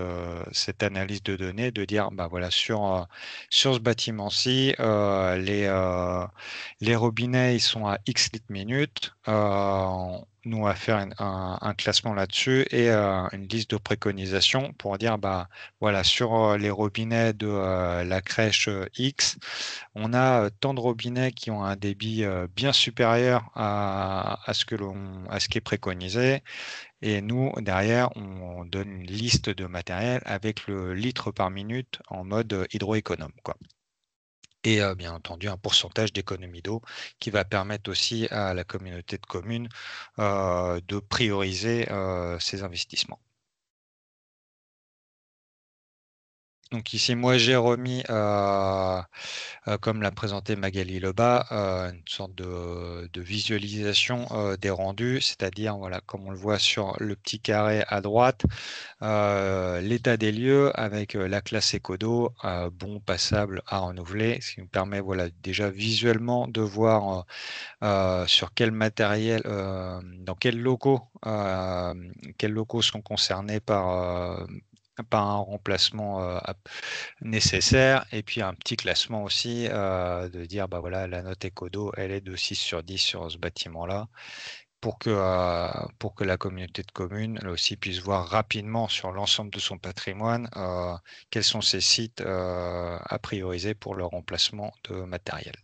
G: cette analyse de données, de dire, bah voilà, sur ce bâtiment-ci, les robinets ils sont à X litres minute. Nous on va faire un classement là-dessus et une liste de préconisations pour dire, bah voilà, sur les robinets de la crèche X, on a tant de robinets qui ont un débit bien supérieur à ce qui est préconisé. Et nous, derrière, on donne une liste de matériel avec le litre par minute en mode hydroéconome, quoi. Et bien entendu, un pourcentage d'économie d'eau qui va permettre aussi à la communauté de communes de prioriser ses investissements. Donc ici, moi, j'ai remis, comme l'a présenté Magali Lebas, une sorte de visualisation des rendus, c'est-à-dire, voilà, comme on le voit sur le petit carré à droite, l'état des lieux avec la classe écodo, bon, passable, à renouveler, ce qui nous permet, voilà, déjà visuellement de voir sur quel matériel, dans quels locaux sont concernés par un remplacement nécessaire, et puis un petit classement aussi de dire, bah voilà, la note Ecodo, elle est de 6 sur 10 sur ce bâtiment-là, pour que la communauté de communes, elle aussi, puisse voir rapidement sur l'ensemble de son patrimoine quels sont ces sites à prioriser pour le remplacement de matériel.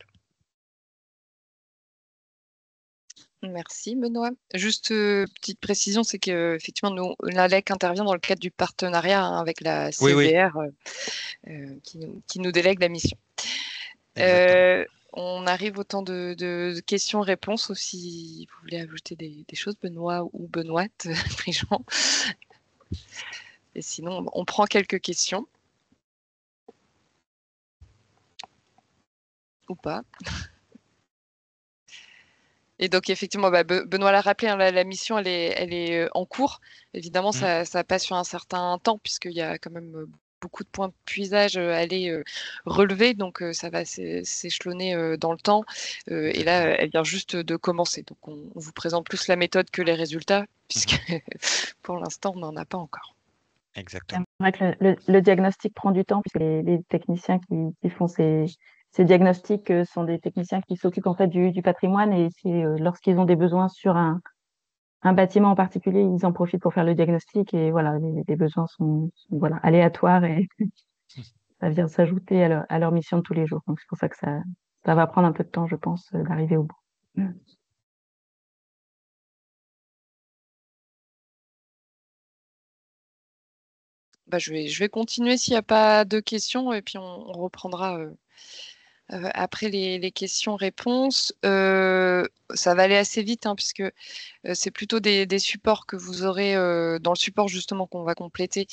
A: Merci Benoît. Juste petite précision, c'est que effectivement nous, l'ALEC intervient dans le cadre du partenariat avec la CEBR qui nous délègue la mission. On arrive au temps de questions-réponses aussi. Vous voulez ajouter des choses, Benoît ou Benoît Prigent. Et sinon, on prend quelques questions. Ou pas. Et donc, effectivement, Benoît l'a rappelé, hein, la mission, elle est en cours. Évidemment, ça passe sur un certain temps, puisqu'il y a quand même beaucoup de points de puisage à aller relever. Donc, ça va s'échelonner dans le temps. Et là, elle vient juste de commencer. Donc, on vous présente plus la méthode que les résultats, puisque pour l'instant, on n'en a pas encore.
G: Exactement.
H: C'est vrai que le diagnostic prend du temps, puisque les techniciens qui font ces diagnostics sont des techniciens qui s'occupent en fait du patrimoine, et c'est lorsqu'ils ont des besoins sur un bâtiment en particulier, ils en profitent pour faire le diagnostic, et voilà, les besoins sont voilà, aléatoires, et ça vient s'ajouter à leur mission de tous les jours. Donc c'est pour ça que ça va prendre un peu de temps, je pense, d'arriver au bout.
A: Je vais continuer s'il n'y a pas de questions, et puis on reprendra après les questions-réponses. Ça va aller assez vite, hein, puisque c'est plutôt des supports que vous aurez dans le support justement qu'on va compléter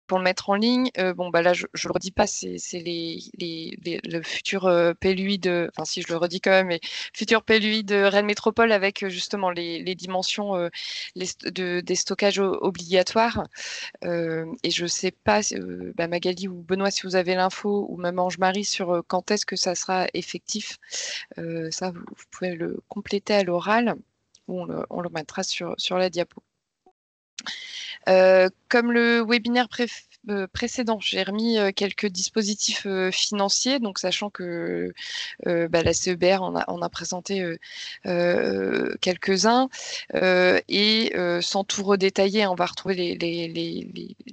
A: pour le mettre en ligne. Bon, là, je le redis pas, c'est le futur PLUI enfin si je le redis quand même, mais futur PLUI de Rennes Métropole avec justement les dimensions des stockages obligatoires. Et je sais pas, Magali ou Benoît, si vous avez l'info, ou même Ange-Marie, sur quand est-ce que ça sera effectif. Ça, vous pouvez le compléter à l'oral, ou on le mettra sur la diapo. Comme le webinaire précédent, j'ai remis quelques dispositifs financiers, donc sachant que la CEBR en a présenté quelques-uns, et sans tout redétailler, on va retrouver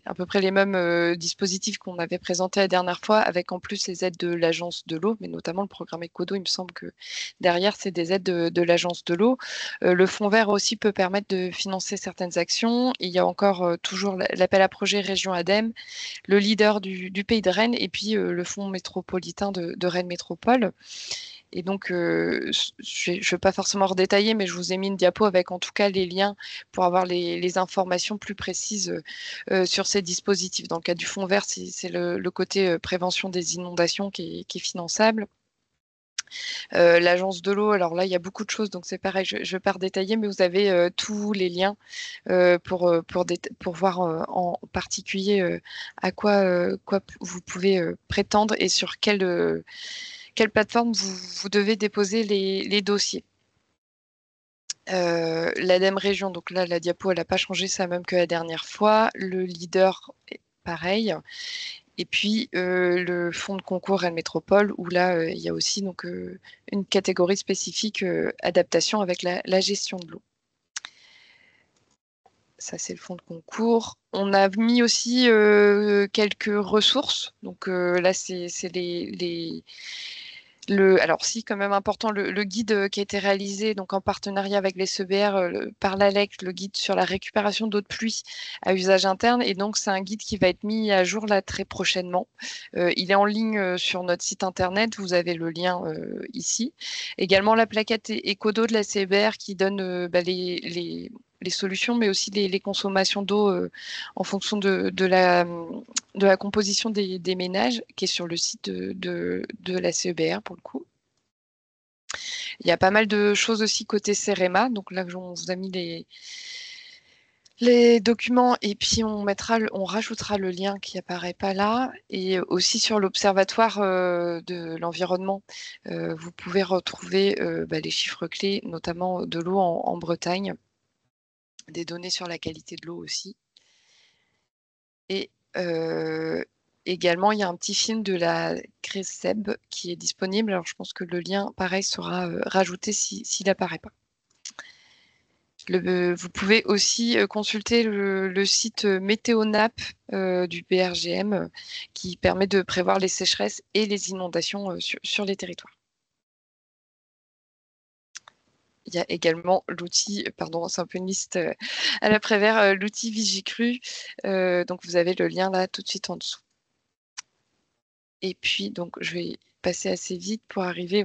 A: à peu près les mêmes dispositifs qu'on avait présentés la dernière fois, avec en plus les aides de l'Agence de l'eau, mais notamment le programme Ecodo, il me semble que derrière, c'est des aides de l'Agence de l'eau. Le fonds vert aussi peut permettre de financer certaines actions. Il y a encore toujours l'appel à projet Région ADEME, le leader du Pays de Rennes, et puis le fonds métropolitain de Rennes Métropole. Et donc, je ne vais pas forcément redétailler, mais je vous ai mis une diapo avec en tout cas les liens pour avoir les informations plus précises sur ces dispositifs. Dans le cas du fonds vert, c'est le côté prévention des inondations qui est finançable. L'agence de l'eau, alors là, il y a beaucoup de choses, donc c'est pareil, je ne vais pas redétailler, mais vous avez tous les liens pour voir en particulier à quoi vous pouvez prétendre et sur quelle plateforme vous devez déposer les dossiers. L'ADEME région, donc là, la diapo, elle n'a pas changé, c'est la même que la dernière fois. Le leader, pareil. Et puis le fonds de concours Rennes Métropole, où là, il y a aussi donc, une catégorie spécifique adaptation avec la gestion de l'eau. Ça, c'est le fonds de concours. On a mis aussi quelques ressources. Donc là, c'est alors si, quand même important, le guide qui a été réalisé donc en partenariat avec les CEBR par l'ALEC, le guide sur la récupération d'eau de pluie à usage interne. Et donc, c'est un guide qui va être mis à jour là très prochainement. Il est en ligne sur notre site internet. Vous avez le lien ici. Également, la plaquette Ecodo de la CEBR qui donne les solutions, mais aussi les consommations d'eau en fonction de la composition des ménages, qui est sur le site de la CEBR pour le coup. Il y a pas mal de choses aussi côté CEREMA, donc là on vous a mis les documents et puis on rajoutera le lien qui apparaît pas là, et aussi sur l'observatoire de l'environnement, vous pouvez retrouver les chiffres clés, notamment de l'eau en Bretagne, des données sur la qualité de l'eau aussi. Et également, il y a un petit film de la CRESEB qui est disponible. Alors, je pense que le lien, pareil, sera rajouté s'il n'apparaît pas. Vous pouvez aussi consulter le site Météonap du BRGM qui permet de prévoir les sécheresses et les inondations sur les territoires. Il y a également l'outil, pardon, c'est un peu une liste à l'après-vert, l'outil Vigicru. Donc, vous avez le lien là tout de suite en dessous. Et puis, donc, je vais passer assez vite pour arriver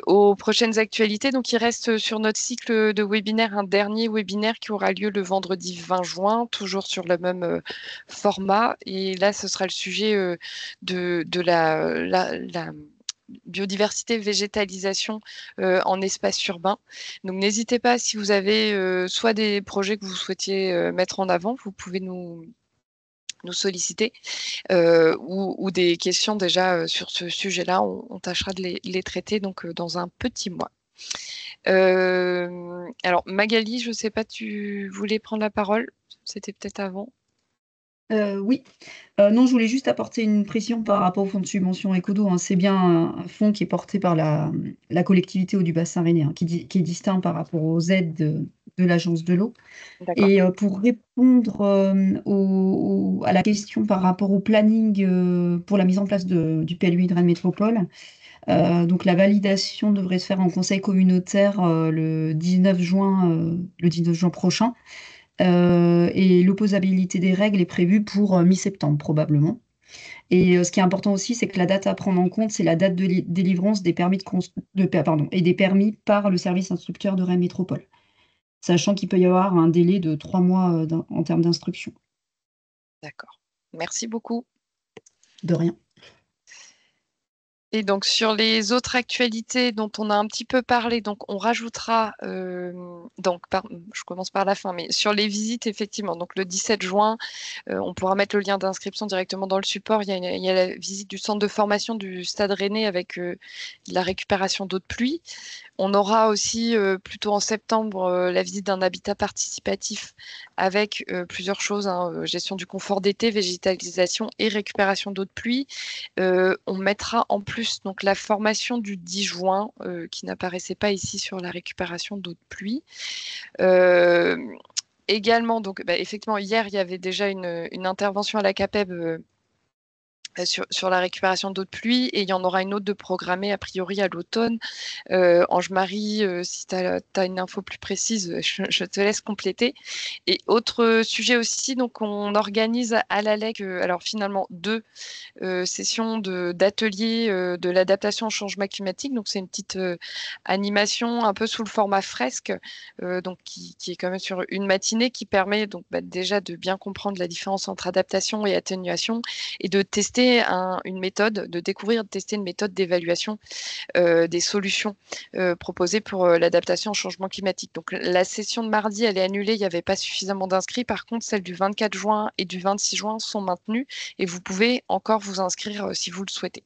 A: aux prochaines actualités. Donc, il reste sur notre cycle de webinaire un dernier webinaire qui aura lieu le vendredi 20 juin, toujours sur le même format. Et là, ce sera le sujet de la biodiversité, végétalisation en espace urbain. Donc, n'hésitez pas, si vous avez soit des projets que vous souhaitiez mettre en avant, vous pouvez nous solliciter ou des questions déjà sur ce sujet-là. On tâchera de les traiter donc, dans un petit mois. Alors, Magali, je ne sais pas, tu voulais prendre la parole? C'était peut-être avant.
B: Oui. Non, je voulais juste apporter une précision par rapport au fonds de subvention Ecodo, hein. C'est bien un fonds qui est porté par la collectivité eau du bassin rennais, hein, qui est distinct par rapport aux aides de l'Agence de l'eau. Et pour répondre à la question par rapport au planning pour la mise en place du PLUI de Rennes Métropole, donc la validation devrait se faire en conseil communautaire le 19 juin prochain. Et l'opposabilité des règles est prévue pour mi-septembre probablement. Et ce qui est important aussi, c'est que la date à prendre en compte, c'est la date de délivrance des permis et des permis par le service instructeur de Rennes Métropole, sachant qu'il peut y avoir un délai de 3 mois en termes d'instruction.
A: D'accord. Merci beaucoup.
B: De rien.
A: Et donc sur les autres actualités dont on a un petit peu parlé, donc on rajoutera, je commence par la fin, mais sur les visites, effectivement, donc le 17 juin, on pourra mettre le lien d'inscription directement dans le support. Il y a la visite du centre de formation du Stade Rennais avec la récupération d'eau de pluie. On aura aussi, plutôt en septembre, la visite d'un habitat participatif avec plusieurs choses, hein, gestion du confort d'été, végétalisation et récupération d'eau de pluie. On mettra en plus donc, la formation du 10 juin, qui n'apparaissait pas ici sur la récupération d'eau de pluie. Également, donc, effectivement, hier, il y avait déjà une intervention à la CAPEB sur la récupération d'eau de pluie, et il y en aura une autre de programmée a priori à l'automne. Ange-Marie, si tu as une info plus précise, je te laisse compléter. Et autre sujet aussi, donc on organise à l'ALEC, alors finalement 2 sessions d'ateliers de l'adaptation au changement climatique. Donc c'est une petite animation un peu sous le format fresque, donc qui est quand même sur une matinée, qui permet donc déjà de bien comprendre la différence entre adaptation et atténuation, et de tester une méthode, de découvrir, de tester une méthode d'évaluation des solutions proposées pour l'adaptation au changement climatique. Donc la session de mardi, elle est annulée, il n'y avait pas suffisamment d'inscrits. Par contre, celles du 24 juin et du 26 juin sont maintenues, et vous pouvez encore vous inscrire si vous le souhaitez.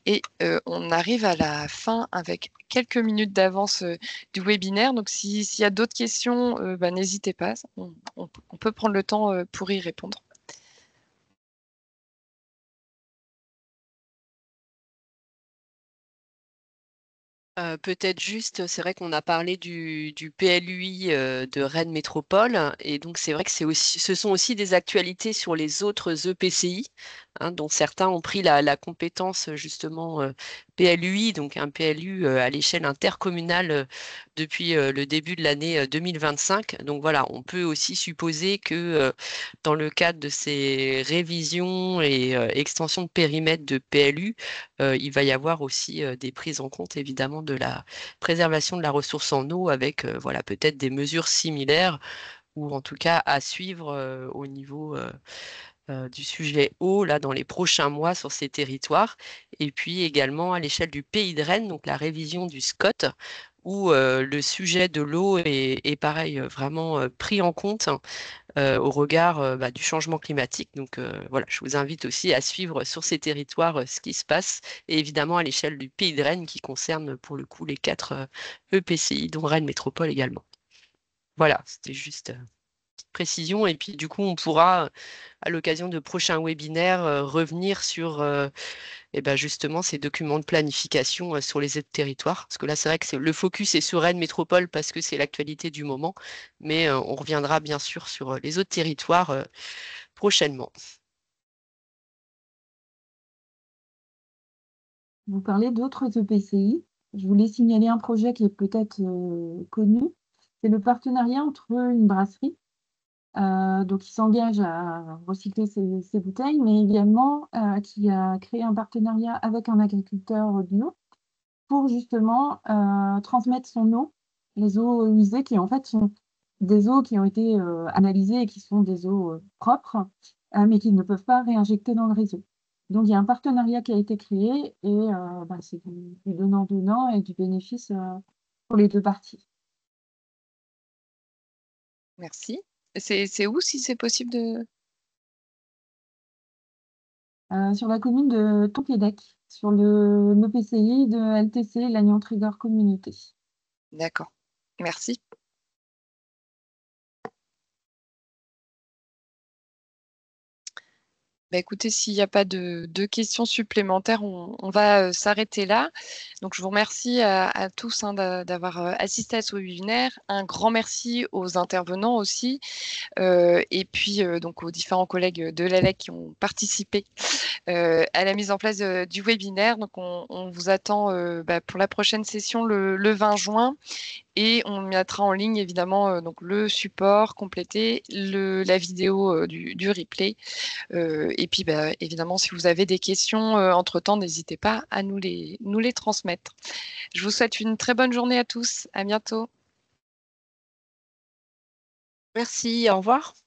A: Et on arrive à la fin avec quelques minutes d'avance du webinaire. Donc s'il y a d'autres questions, n'hésitez pas, on peut prendre le temps pour y répondre.
C: Peut-être juste, c'est vrai qu'on a parlé du PLUI de Rennes Métropole, et donc c'est vrai que ce sont aussi des actualités sur les autres EPCI, hein, dont certains ont pris la compétence justement PLUI, donc un PLU à l'échelle intercommunale depuis le début de l'année 2025. Donc voilà, on peut aussi supposer que dans le cadre de ces révisions et extensions de périmètre de PLU, il va y avoir aussi des prises en compte évidemment de la préservation de la ressource en eau, avec voilà, peut-être des mesures similaires, ou en tout cas à suivre au niveau du sujet eau là, dans les prochains mois sur ces territoires. Et puis également à l'échelle du Pays de Rennes, donc la révision du SCOT, où le sujet de l'eau est pareil, vraiment pris en compte au regard du changement climatique. Donc voilà, je vous invite aussi à suivre sur ces territoires ce qui se passe, et évidemment à l'échelle du Pays de Rennes, qui concerne pour le coup les 4 EPCI, dont Rennes Métropole également. Voilà, c'était juste petite précision. Et puis du coup, on pourra, à l'occasion de prochains webinaires, revenir sur justement ces documents de planification sur les autres territoires. Parce que là, c'est vrai que le focus est sur Rennes Métropole parce que c'est l'actualité du moment, mais on reviendra bien sûr sur les autres territoires prochainement.
D: Vous parlez d'autres EPCI. Je voulais signaler un projet qui est peut-être connu. C'est le partenariat entre une brasserie, donc qui s'engage à recycler ses bouteilles, mais également qui a créé un partenariat avec un agriculteur bio pour justement transmettre son eau, les eaux usées, qui en fait sont des eaux qui ont été analysées et qui sont des eaux propres, mais qui ne peuvent pas réinjecter dans le réseau. Donc il y a un partenariat qui a été créé, et c'est du donnant-donnant et du bénéfice pour les deux parties.
A: Merci. C'est où, si c'est possible de...
D: Sur la commune de Tonquédec, sur l'EPCI de LTC, Lannion-Trigord Communauté.
A: D'accord. Merci. Écoutez, s'il n'y a pas de questions supplémentaires, on va s'arrêter là. Donc, je vous remercie à tous d'avoir assisté à ce webinaire. Un grand merci aux intervenants aussi, et puis donc aux différents collègues de l'ALEC qui ont participé à la mise en place du webinaire. Donc, on vous attend pour la prochaine session le 20 juin. Et on mettra en ligne évidemment donc le support complété, la vidéo du replay. Et puis évidemment, si vous avez des questions entre-temps, n'hésitez pas à nous les transmettre. Je vous souhaite une très bonne journée à tous. À bientôt.
C: Merci, au revoir.